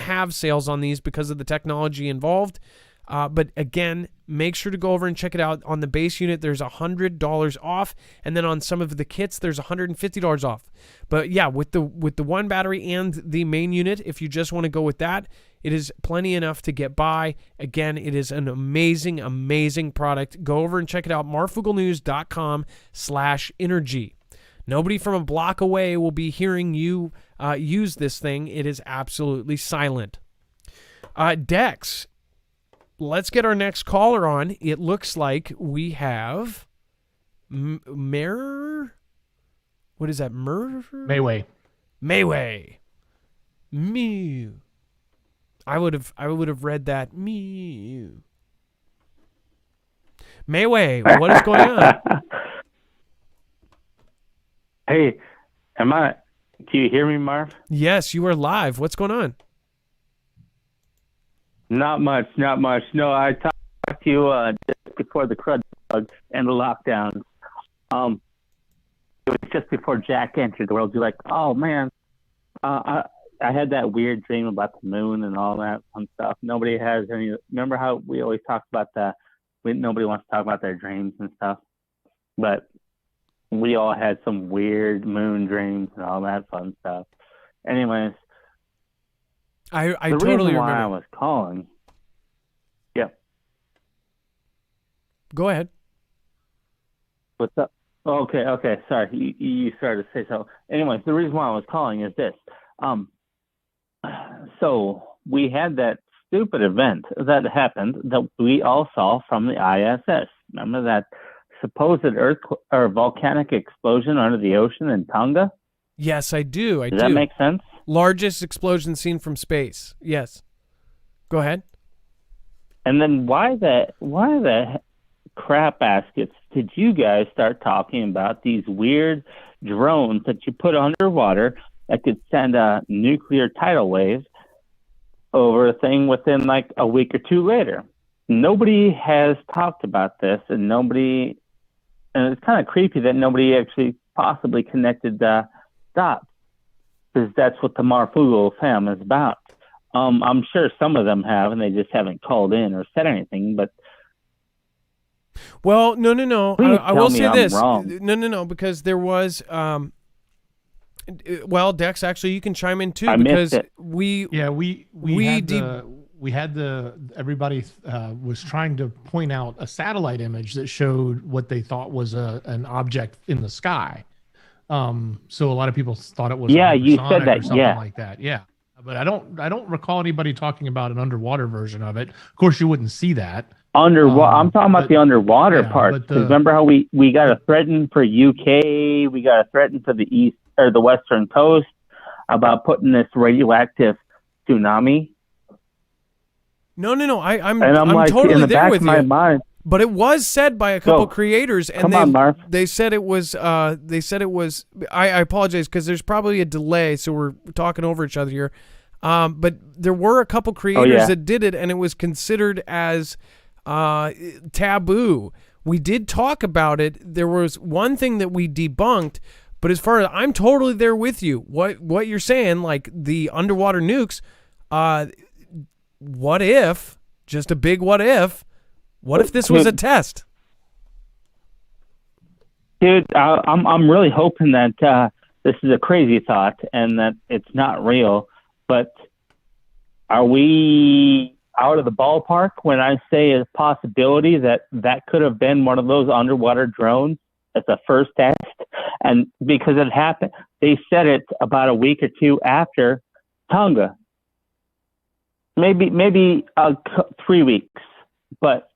have sales on these because of the technology involved. But again, make sure to go over and check it out. On the base unit, there's $100 off, and then on some of the kits, there's $150 off. But yeah, with the one battery and the main unit, if you just want to go with that, it is plenty enough to get by. Again, it is an amazing, amazing product. Go over and check it out. marfooglenews.com/energy. Nobody from a block away will be hearing you use this thing. It is absolutely silent. Dex, let's get our next caller on. It looks like we have What is that? Mayway. Mew. I would have read that. Mew. Mayway, what is going on? Hey, can you hear me, Marv? Yes, you are live. What's going on? Not much. No, I talked to you just before the crud bug and the lockdowns. It was just before Jack entered the world. You're like, oh, man, I had that weird dream about the moon and all that fun stuff. Nobody has any. Remember how we always talk about that? Nobody wants to talk about their dreams and stuff. But we all had some weird moon dreams and all that fun stuff. Anyways, I the totally reason why remember. I was calling. Yeah. Go ahead. What's up? Okay. Sorry, you started to say so. Anyways, the reason why I was calling is this. So we had that stupid event that happened that we all saw from the ISS. Remember that supposed volcanic explosion under the ocean in Tonga? Yes, I do. Does that make sense? Largest explosion seen from space. Yes. Go ahead. And then why the crap baskets did you guys start talking about these weird drones that you put underwater that could send a nuclear tidal wave over a thing within like a week or two later. Nobody has talked about this, and it's kind of creepy that nobody actually possibly connected the dots, because that's what the Marfoogle fam is about. I'm sure some of them have, and they just haven't called in or said anything, but well, no. Please I will tell me say I'm this. wrong. No, because there was. Well, Dex, actually, you can chime in too, I because missed it. we had everybody was trying to point out a satellite image that showed what they thought was an object in the sky. So a lot of people thought it was Yeah, you hypersonic said that, or something yeah. like that. Yeah. But I don't recall anybody talking about an underwater version of it. Of course, you wouldn't see that. I'm talking about the underwater part. but Because remember how we got a threaten for UK, we got a threaten for the east or the western coast about putting this radioactive tsunami. No. I'm like, totally in the there back with of my you. mind, But it was said by a couple creators, and come on, Marv. they said it was. I apologize because there's probably a delay, so we're talking over each other here. But there were a couple creators that did it, and it was considered as taboo. We did talk about it. There was one thing that we debunked, but as far as I'm totally there with you. What you're saying, like the underwater nukes. What if? Just a big what if? What if this was a test? Dude, I'm really hoping that this is a crazy thought and that it's not real. But are we out of the ballpark when I say a possibility that could have been one of those underwater drones as a first test? And because it happened, they said it about a week or two after Tonga. Maybe 3 weeks, but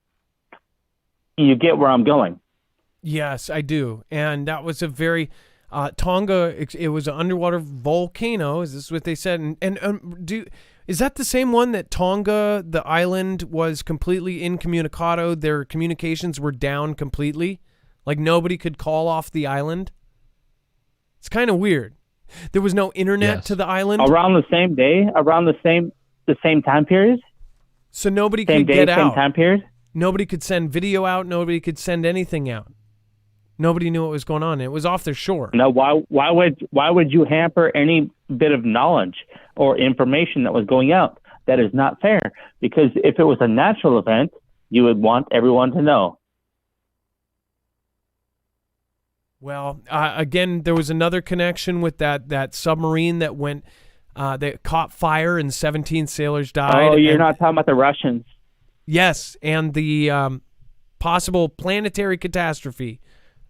you get where I'm going. Yes, I do. And that was a very Tonga. It was an underwater volcano. Is this what they said? Is that the same one that Tonga, the island, was completely incommunicado? Their communications were down completely, like nobody could call off the island. It's kind of weird. There was no internet to the island around the same day, around the same time period. So nobody same could day, get same out. Time period. Nobody could send video out. Nobody could send anything out. Nobody knew what was going on. It was off their shore. Now, why would you hamper any bit of knowledge or information that was going out? That is not fair. Because if it was a natural event, you would want everyone to know. Well, again, there was another connection with that submarine that went, that caught fire and 17 sailors died. Oh, you're not talking about the Russians. Yes, and the possible planetary catastrophe.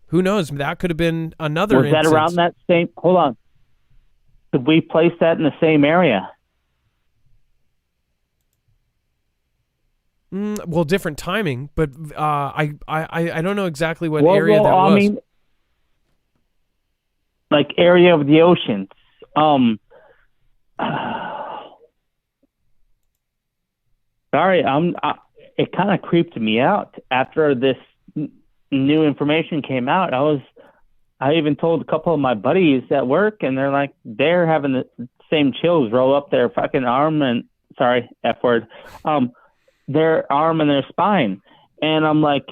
Who knows? That could have been another Was that instance. around that same... Hold on. Could we place that in the same area? Well, different timing, but I don't know exactly what area that was. I mean, like area of the oceans. Sorry, it kind of creeped me out after this new information came out. I even told a couple of my buddies at work, and they're having the same chills roll up their fucking arm and F word, their arm and their spine, and I'm like,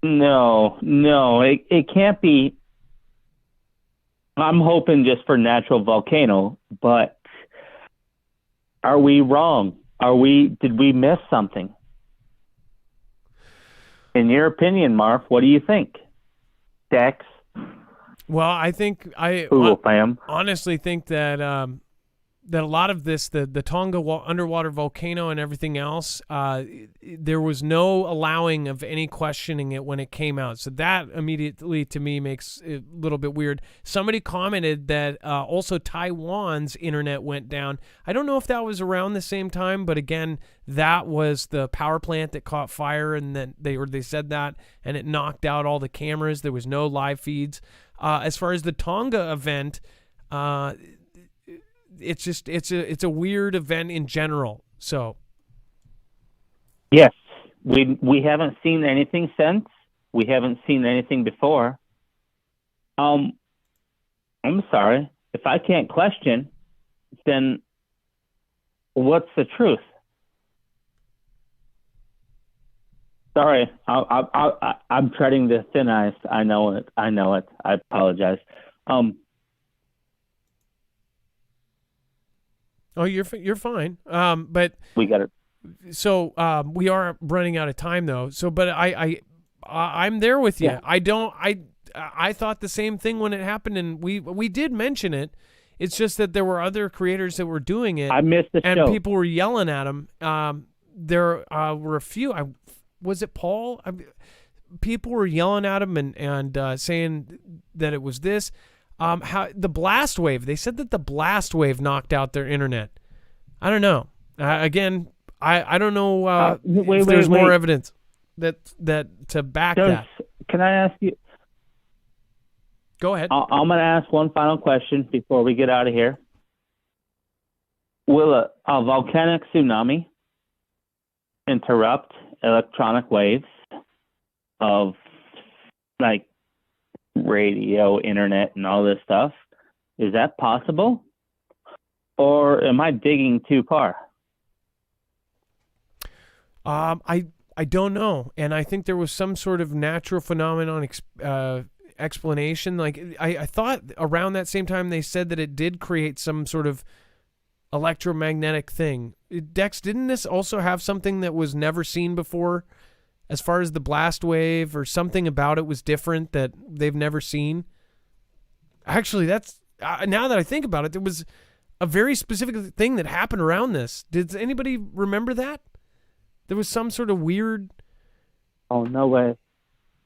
no, it can't be. I'm hoping just for natural volcano, but are we wrong? Did we miss something? In your opinion, Marv, what do you think? Dex? Well, I think honestly think that that a lot of this, the Tonga underwater volcano and everything else, there was no allowing of any questioning it when it came out. So that immediately to me makes it a little bit weird. Somebody commented that also Taiwan's internet went down. I don't know if that was around the same time, but again, that was the power plant that caught fire, and then they said that, and it knocked out all the cameras. There was no live feeds. As far as the Tonga event, it's a weird event in general. So yes, we haven't seen anything since. We haven't seen anything before. I'm sorry if I can't question. then what's the truth? Sorry, I'm treading the thin ice. I know it. I apologize. Oh, you're fine. But we got it. So we are running out of time though. So, but I'm there with you. Yeah. I thought the same thing when it happened, and we did mention it. It's just that there were other creators that were doing it. I missed the and show. People were yelling at them. There were a few. Was it Paul? People were yelling at him and saying that it was this. How the blast wave? They said that the blast wave knocked out their internet. I don't know. Again, I don't know if there's more evidence that to back that. Can I ask you? Go ahead. I'm going to ask one final question before we get out of here. Will a volcanic tsunami interrupt electronic waves of like radio, internet, and all this stuff? Is that possible? Or am I digging too far? I don't know, and I think there was some sort of natural phenomenon explanation. Like I thought around that same time they said that it did create some sort of electromagnetic thing. Dex, didn't this also have something that was never seen before, as far as the blast wave, or something about it was different that they've never seen? Actually, that's now that I think about it, there was a very specific thing that happened around this. Did anybody remember that? There was some sort of weird... Oh, no way.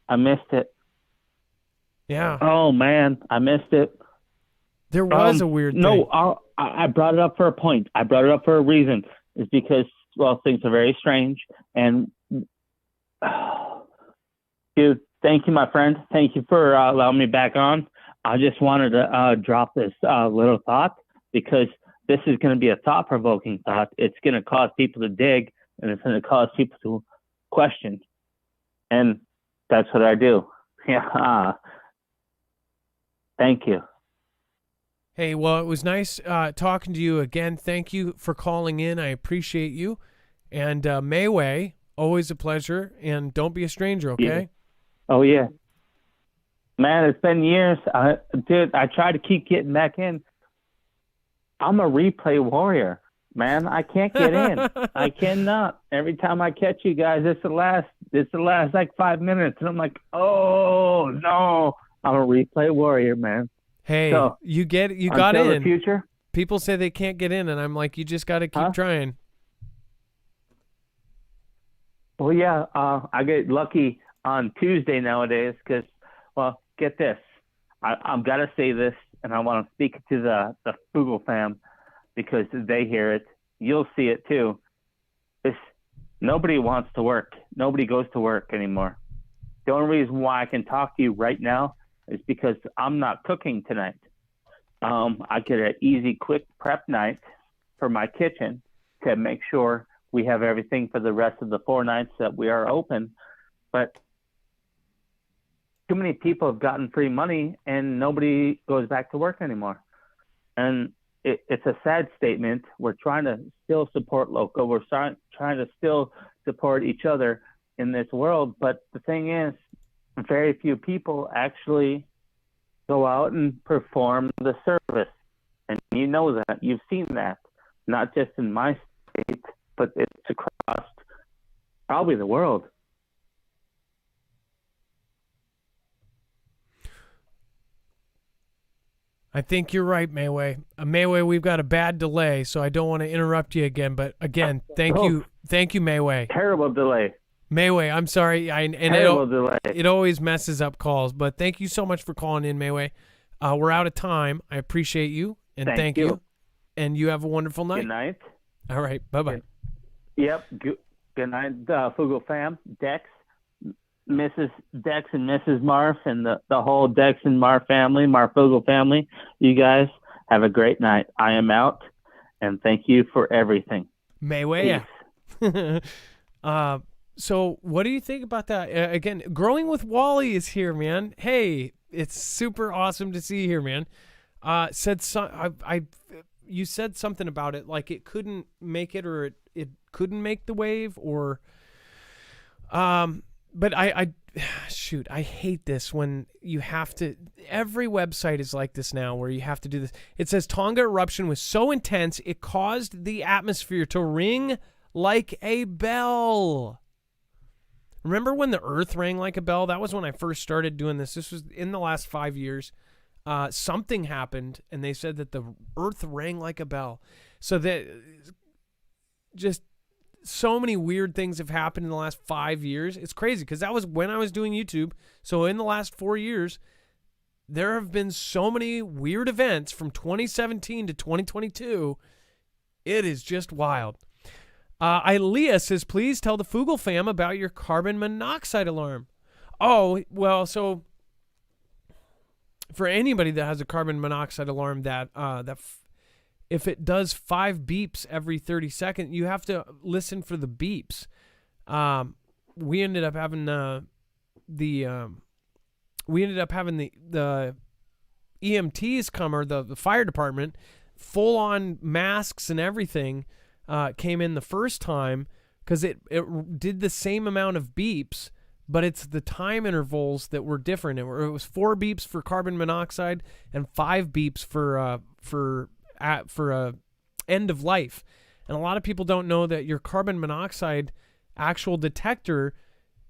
I missed it. Yeah. Oh, man. I missed it. There was a weird thing. No, I brought it up for a point. I brought it up for a reason. It's because, well, things are very strange. And, dude, thank you, my friend. Thank you for allowing me back on. I just wanted to drop this little thought, because this is going to be a thought-provoking thought. It's going to cause people to dig, and it's going to cause people to question. And that's what I do. Yeah. Thank you. Hey, well, it was nice talking to you again. Thank you for calling in. I appreciate you. And Mayway, always a pleasure. And don't be a stranger, okay? Yeah. Oh, yeah. Man, it's been years. Dude, I try to keep getting back in. I'm a replay warrior, man. I can't get in. I cannot. Every time I catch you guys, it's the last like 5 minutes. And I'm like, oh, no. I'm a replay warrior, man. Hey, so, you got in. The future. People say they can't get in, and I'm like, you just got to keep trying. Well, yeah, I get lucky on Tuesday nowadays because, well, get this. I'm got to say this, and I want to speak to the Fugle fam because they hear it. You'll see it too. Nobody wants to work. Nobody goes to work anymore. The only reason why I can talk to you right now is because I'm not cooking tonight. I get an easy, quick prep night for my kitchen to make sure we have everything for the rest of the 4 nights that we are open. But too many people have gotten free money and nobody goes back to work anymore. And it's a sad statement. We're trying to still support local. We're trying to still support each other in this world. But the thing is, very few people actually go out and perform the service. And you know that. You've seen that. Not just in my state, but it's across probably the world. I think you're right, Mayway. Mayway, we've got a bad delay, so I don't want to interrupt you again. But again, thank you, Mayway. Terrible delay. Mayway, I'm sorry. It always messes up calls, but thank you so much for calling in, Mayway. We're out of time. I appreciate you, and thank you. And you have a wonderful night. Good night. All right. Bye-bye. Yep. Good night, Fugle fam. Dex, Mrs. Dex and Mrs. Marf, and the whole Dex and Marf family, Marfoogle family. You guys have a great night. I am out, and thank you for everything. Mayway. So what do you think about that? Again, Growing with Wally is here, man. Hey, it's super awesome to see you here, man. you said something about it, like it couldn't make it, or it couldn't make the wave, or but I shoot, I hate this when you have to. Every website is like this now, where you have to do this. It says Tonga eruption was so intense it caused the atmosphere to ring like a bell. Remember when the Earth rang like a bell? That was when I first started doing this. This was in the last 5 years. Something happened, and they said that the Earth rang like a bell. So that just so many weird things have happened in the last 5 years. It's crazy, because that was when I was doing YouTube. So in the last 4 years, there have been so many weird events from 2017 to 2022. It is just wild. Ilea says, please tell the Fugel fam about your carbon monoxide alarm. Oh, well, so for anybody that has a carbon monoxide alarm that if it does 5 beeps every 30 seconds, you have to listen for the beeps. We ended up having the EMTs come, or the fire department, full on masks and everything, came in the first time, because it did the same amount of beeps, but it's the time intervals that were different. It was 4 beeps for carbon monoxide and 5 beeps for end of life. And a lot of people don't know that your carbon monoxide actual detector,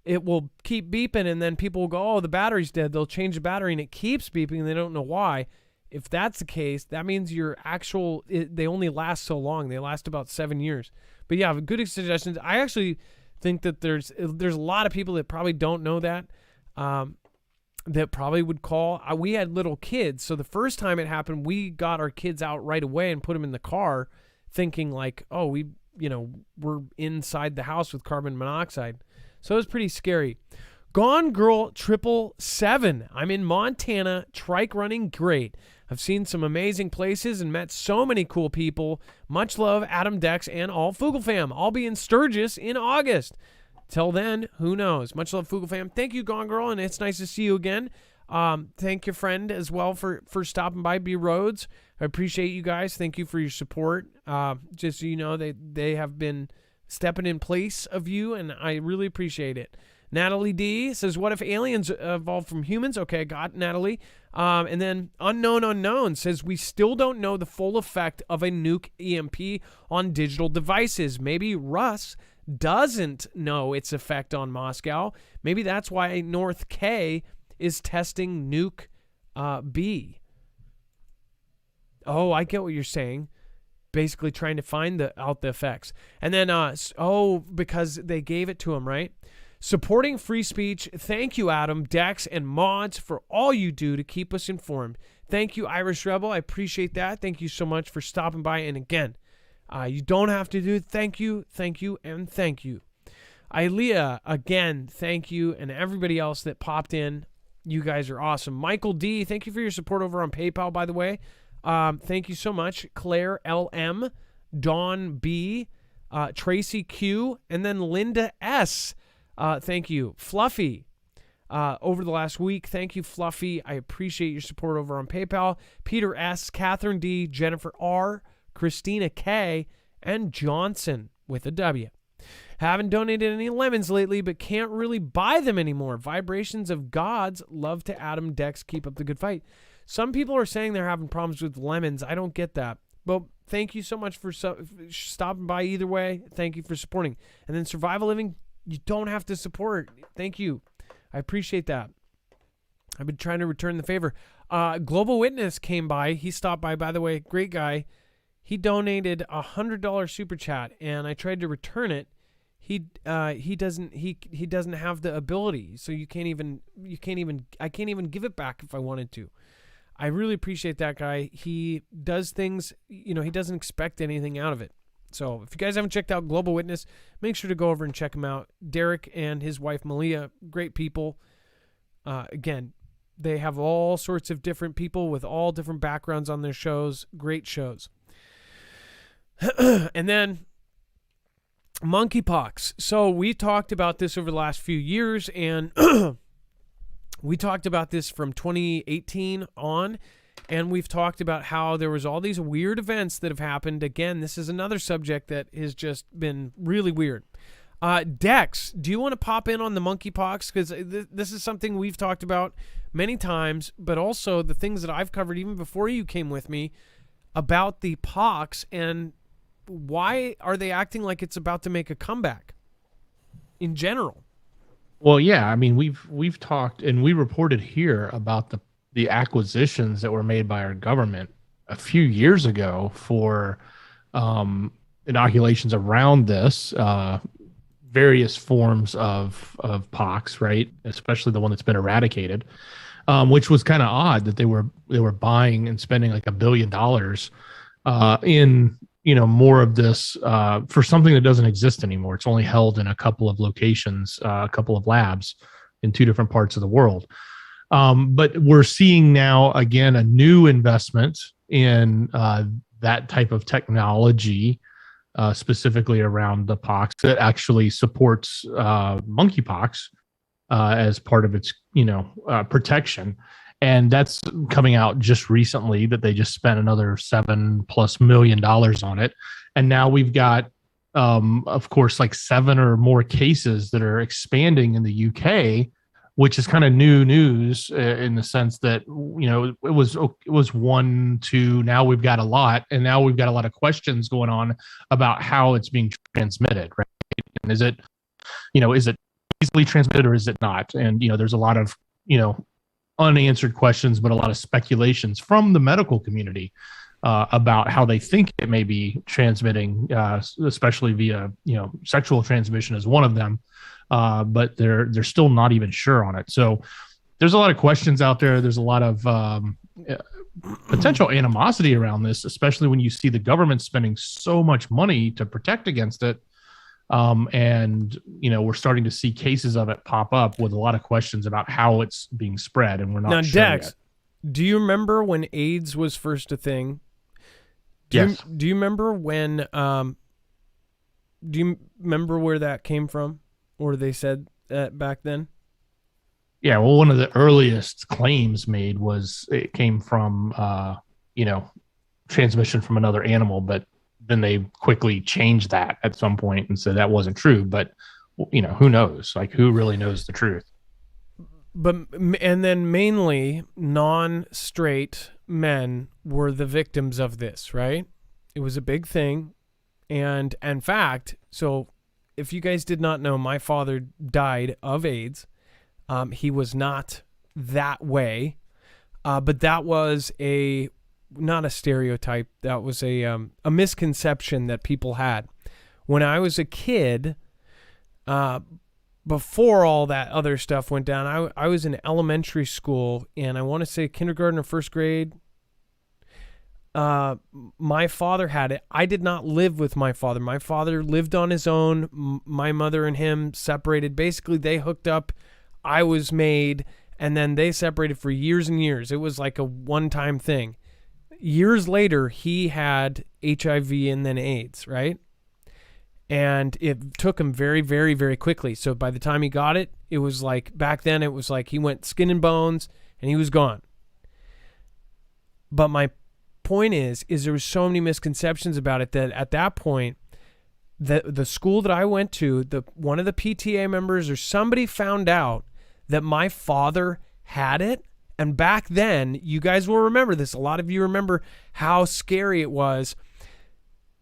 it will keep beeping, and then people will go, oh, the battery's dead. They'll change the battery, and it keeps beeping, and they don't know why. If that's the case, that means your they only last so long. They last about 7 years. But yeah, good suggestions. I actually think that there's a lot of people that probably don't know that, that probably would call. We had little kids, so the first time it happened, we got our kids out right away and put them in the car, thinking like, oh, we're inside the house with carbon monoxide. So it was pretty scary. Gone Girl 777. I'm in Montana, trike running great. I've seen some amazing places and met so many cool people. Much love, Adam Dex and all Fugel fam. I'll be in Sturgis in August. Till then, who knows? Much love, Fugel fam. Thank you, Gone Girl, and it's nice to see you again. Thank your friend as well for stopping by, B Rhodes. I appreciate you guys. Thank you for your support. Just so you know, they have been stepping in place of you, and I really appreciate it. Natalie D says, what if aliens evolved from humans? Okay, I got Natalie. And then Unknown says, we still don't know the full effect of a nuke EMP on digital devices. Maybe Russ doesn't know its effect on Moscow. Maybe that's why North K is testing nuke B. Oh, I get what you're saying. Basically trying to find out the effects. And then, because they gave it to him, right? Supporting free speech. Thank you, Adam, Dex, and mods for all you do to keep us informed. Thank you, Irish Rebel. I appreciate that. Thank you so much for stopping by. And again, you don't have to do it. Thank you, and thank you. Ilea, again, thank you. And everybody else that popped in, you guys are awesome. Michael D, thank you for your support over on PayPal, by the way. Thank you so much. Claire LM, Dawn B, Tracy Q, and then Linda S. Thank you. Fluffy, over the last week. Thank you, Fluffy. I appreciate your support over on PayPal. Peter S., Catherine D., Jennifer R., Christina K., and Johnson with a W. Haven't donated any lemons lately, but can't really buy them anymore. Vibrations of Gods. Love to Adam Dex. Keep up the good fight. Some people are saying they're having problems with lemons. I don't get that. But thank you so much for stopping by either way. Thank you for supporting. And then Survival Living, you don't have to support. Thank you. I appreciate that. I've been trying to return the favor. Global Witness came by. He stopped by the way. Great guy. He donated $100 super chat, and I tried to return it. He doesn't have the ability, so I can't even give it back if I wanted to. I really appreciate that guy. He does things, he doesn't expect anything out of it. So if you guys haven't checked out Global Witness, make sure to go over and check him out. Derek and his wife Malia, great people. Again, they have all sorts of different people with all different backgrounds on their shows. Great shows. And then monkeypox. So we talked about this over the last few years, and we talked about this from 2018 on, And we've talked about how there was all these weird events that have happened. Again, this is another subject that has just been really weird. Dex, do you want to pop in on the monkeypox? Because this is something we've talked about many times, but also the things that I've covered even before you came with me about the pox, and why are they acting like it's about to make a comeback in general? Well, yeah, I mean, we've talked and we reported here about the acquisitions that were made by our government a few years ago for inoculations around this. Various forms of pox, right? Especially the one that's been eradicated, which was kind of odd that they were buying and spending like $1 billion in more of this for something that doesn't exist anymore. It's only held in a couple of locations, a couple of labs in 2 different parts of the world. But we're seeing now again a new investment in that type of technology. Specifically around the pox that actually supports monkeypox as part of its protection, and that's coming out just recently that they just spent another $7+ million on it, and now we've got of course like 7 or more cases that are expanding in the UK, which is kind of new news in the sense that, it was 1, 2, now we've got a lot, and now we've got a lot of questions going on about how it's being transmitted, right? And is it easily transmitted or is it not? And, there's a lot of, unanswered questions, but a lot of speculations from the medical community about how they think it may be transmitting, especially via, sexual transmission is one of them. But they're still not even sure on it. So there's a lot of questions out there. There's a lot of potential animosity around this, especially when you see the government spending so much money to protect against it. And we're starting to see cases of it pop up with a lot of questions about how it's being spread, and we're not now, sure Dex, yet. do you remember when AIDS was first a thing? Yes. Do you remember when? Do you remember where that came from? Or they said that back then? Yeah, well, one of the earliest claims made was it came from, transmission from another animal, but then they quickly changed that at some point and said that wasn't true. But, who knows? Like, who really knows the truth? And then mainly non-straight men were the victims of this, right? It was a big thing. And in fact, so if you guys did not know, my father died of AIDS. He was not that way, but that was not a stereotype. That was a misconception that people had. When I was a kid, before all that other stuff went down, I was in elementary school, and I want to say kindergarten or first grade. My father had it. I did not live with my father. My father lived on his own. My mother and him separated. Basically, they hooked up. I was made, and then they separated for years and years. It was like a one-time thing. Years later, he had HIV and then AIDS, right? And it took him very, very, very quickly. So by the time he got it, it was like, back then it was like he went skin and bones and he was gone. But my point is there was so many misconceptions about it that at that point, the school that I went to, one of the PTA members or somebody found out that my father had it. And back then, you guys will remember this. A lot of you remember how scary it was.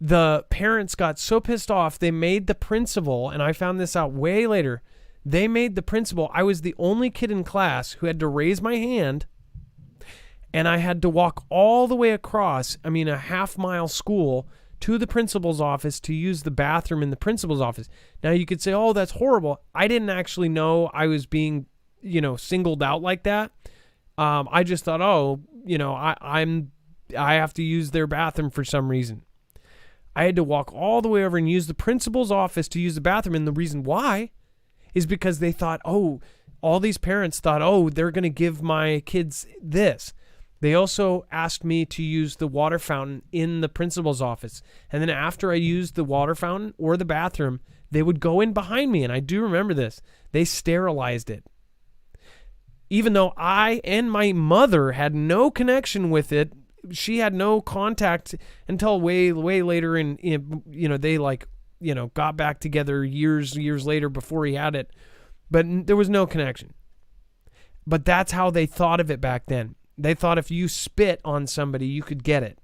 The parents got so pissed off, they made the principal, and I found this out way later, they made the principal, I was the only kid in class who had to raise my hand, and I had to walk all the way across, a half-mile school, to the principal's office to use the bathroom in the principal's office. Now, you could say, oh, that's horrible. I didn't actually know I was being, singled out like that. I just thought, I have to use their bathroom for some reason. I had to walk all the way over and use the principal's office to use the bathroom. And the reason why is because they thought, all these parents thought, they're going to give my kids this. They also asked me to use the water fountain in the principal's office. And then after I used the water fountain or the bathroom, they would go in behind me. And I do remember this. They sterilized it. even though I and my mother had no connection with it. She had no contact until way later they got back together years later before he had it, but there was no connection. But that's how they thought of it back then. They thought if you spit on somebody, you could get it.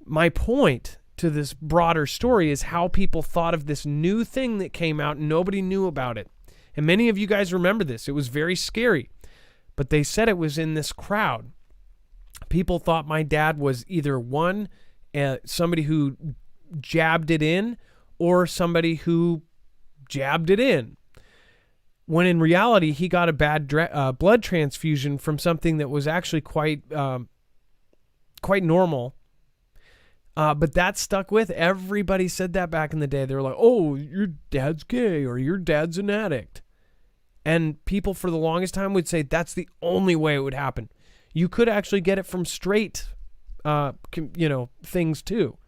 My point to this broader story is how people thought of this new thing that came out and nobody knew about it. And many of you guys remember this. It was very scary, but they said it was in this crowd. People thought my dad was either somebody who jabbed it in or somebody who jabbed it in. When in reality, he got a bad blood transfusion from something that was actually quite normal. But that stuck with. Everybody said that back in the day. They were like, oh, your dad's gay or your dad's an addict. And people for the longest time would say that's the only way it would happen. You could actually get it from straight, things too.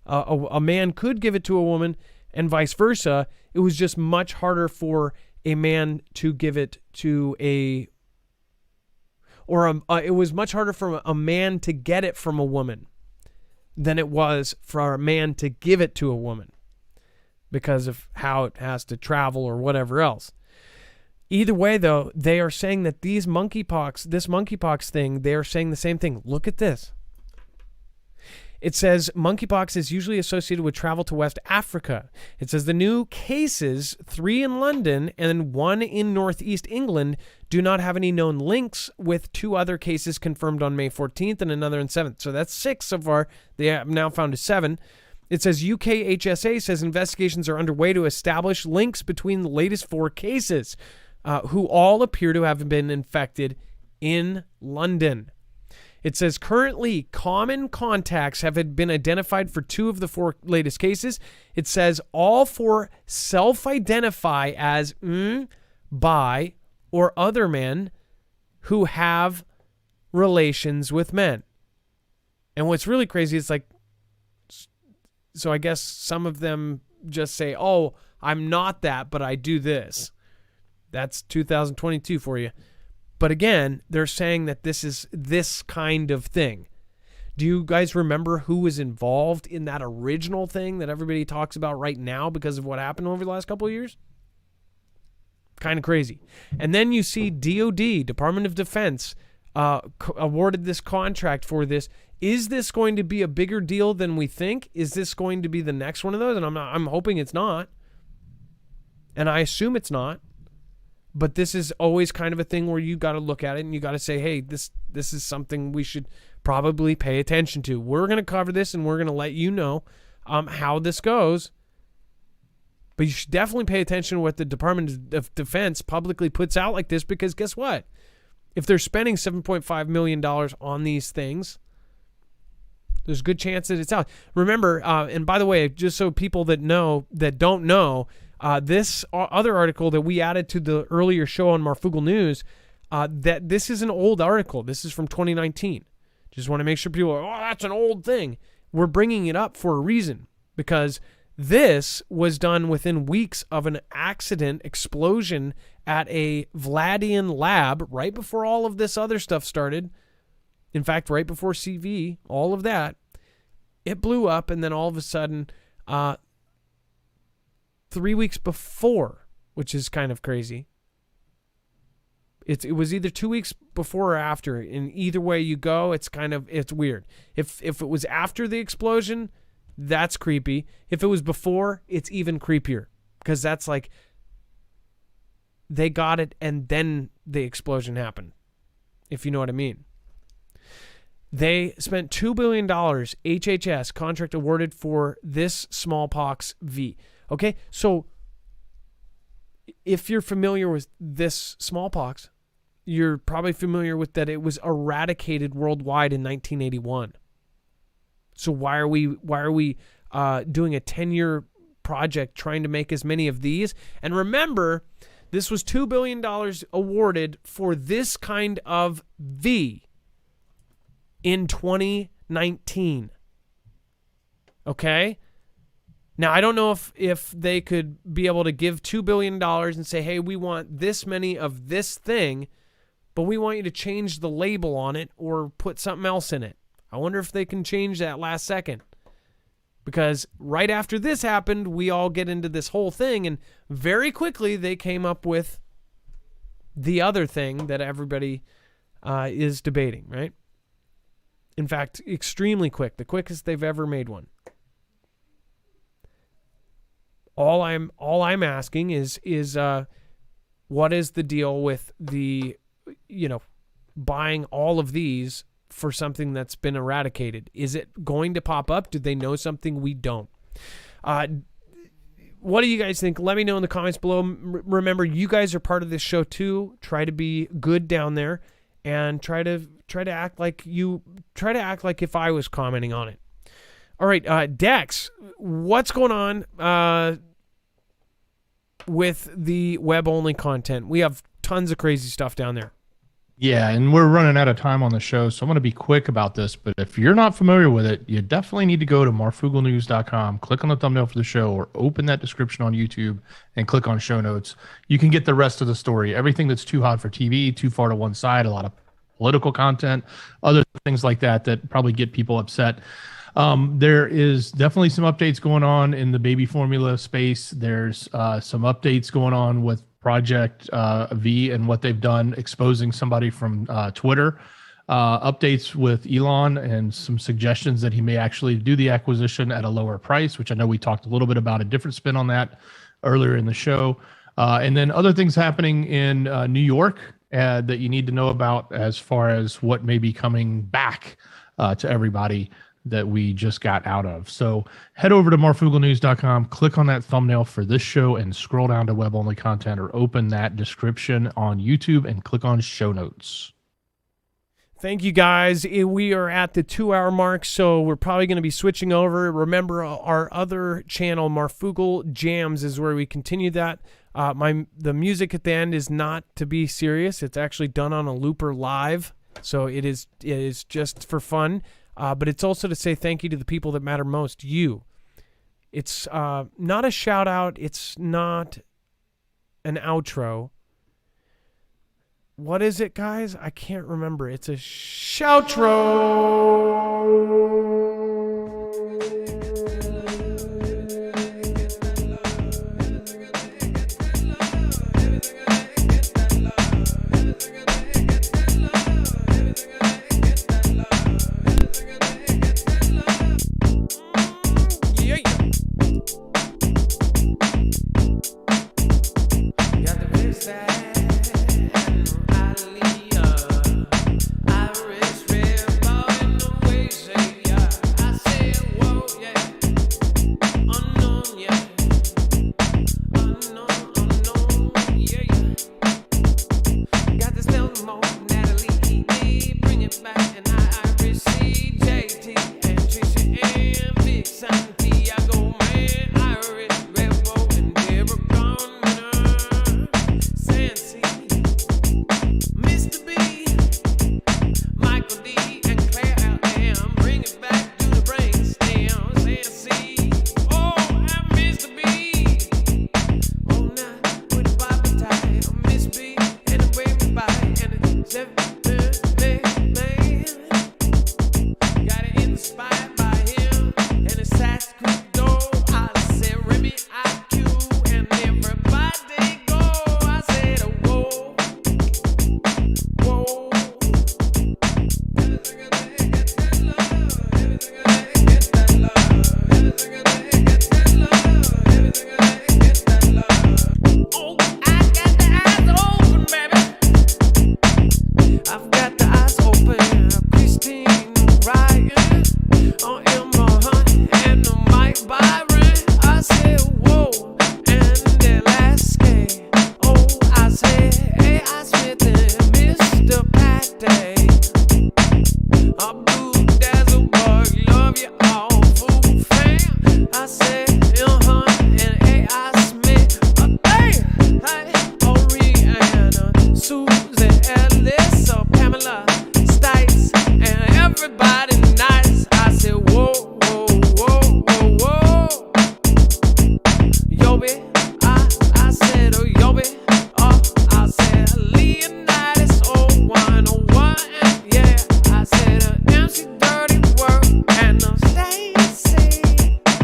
A man could give it to a woman and vice versa. It was just much harder for a man to give it to it was much harder for a man to get it from a woman than it was for a man to give it to a woman because of how it has to travel or whatever else. Either way, though, they are saying that this monkeypox thing, they are saying the same thing. Look at this. It says monkeypox is usually associated with travel to West Africa. It says the new cases, 3 in London and 1 in Northeast England, do not have any known links, with 2 other cases confirmed on May 14th and another on 7th. So that's 6 so far. They have now found 7. It says UK HSA says investigations are underway to establish links between the latest 4 cases, who all appear to have been infected in London. It says currently common contacts have been identified for 2 of the 4 latest cases. It says all 4 self-identify as bi or other men who have relations with men. And what's really crazy is so I guess some of them just say, oh, I'm not that, but I do this. That's 2022 for you. But again, they're saying that this is this kind of thing. Do you guys remember who was involved in that original thing that everybody talks about right now because of what happened over the last couple of years? Kind of crazy. And then you see DOD, Department of Defense, awarded this contract for this. Is this going to be a bigger deal than we think? Is this going to be the next one of those? And I'm hoping it's not. And I assume it's not. But this is always kind of a thing where you got to look at it and you got to say, hey, this is something we should probably pay attention to. We're going to cover this and we're going to let you know how this goes. But you should definitely pay attention to what the Department of Defense publicly puts out like this, because guess what? If they're spending $7.5 million on these things, there's a good chance that it's out. Remember, and by the way, just so people that don't know, this other article that we added to the earlier show on Marfoogle News, that this is an old article. This is from 2019. Just want to make sure people are, oh, that's an old thing. We're bringing it up for a reason, because this was done within weeks of an explosion at a Vladian lab right before all of this other stuff started. In fact, right before CV, all of that, it blew up, and then all of a sudden, 3 weeks before, which is kind of crazy. It was either 2 weeks before or after. And either way you go, it's weird. If it was after the explosion, that's creepy. If it was before, it's even creepier, because that's like they got it and then the explosion happened, if you know what I mean. They spent $2 billion, HHS, contract awarded for this smallpox V. Okay, so if you're familiar with this smallpox, you're probably familiar with that it was eradicated worldwide in 1981. So why are we doing a 10-year project trying to make as many of these? And remember, this was $2 billion awarded for this kind of V in 2019. Okay? Now, I don't know if they could be able to give $2 billion and say, hey, we want this many of this thing but we want you to change the label on it or put something else in it. I wonder if they can change that last second. Because right after this happened, we all get into this whole thing, and very quickly they came up with the other thing that everybody is debating, right? In fact, extremely quick, the quickest they've ever made one. All I'm asking is what is the deal with the, buying all of these for something that's been eradicated? Is it going to pop up? Do they know something we don't? What do you guys think? Let me know in the comments below. Remember, you guys are part of this show too. Try to be good down there, and try to act like if I was commenting on it. All right, Dex, what's going on with the web-only content? We have tons of crazy stuff down there. Yeah, and we're running out of time on the show, so I'm going to be quick about this. But if you're not familiar with it, you definitely need to go to marfooglenews.com, click on the thumbnail for the show, or open that description on YouTube and click on show notes. You can get the rest of the story. Everything that's too hot for TV, too far to one side, a lot of political content, other things like that probably get people upset. There is definitely some updates going on in the baby formula space. There's some updates going on with Project V and what they've done, exposing somebody from Twitter. Updates with Elon and some suggestions that he may actually do the acquisition at a lower price, which I know we talked a little bit about a different spin on that earlier in the show. And then other things happening in New York that you need to know about as far as what may be coming back to everybody that we just got out of. So head over to marfooglenews.com, click on that thumbnail for this show, and scroll down to web-only content, or open that description on YouTube and click on show notes. Thank you, guys. We are at the 2-hour mark, so we're probably going to be switching over. Remember, our other channel, Marfoogle Jams, is where we continue that. The music at the end is not to be serious. It's actually done on a looper live, so it is just for fun. But it's also to say thank you to the people that matter most, you. It's not a shout out. It's not an outro. What is it, guys? I can't remember. It's a shoutro.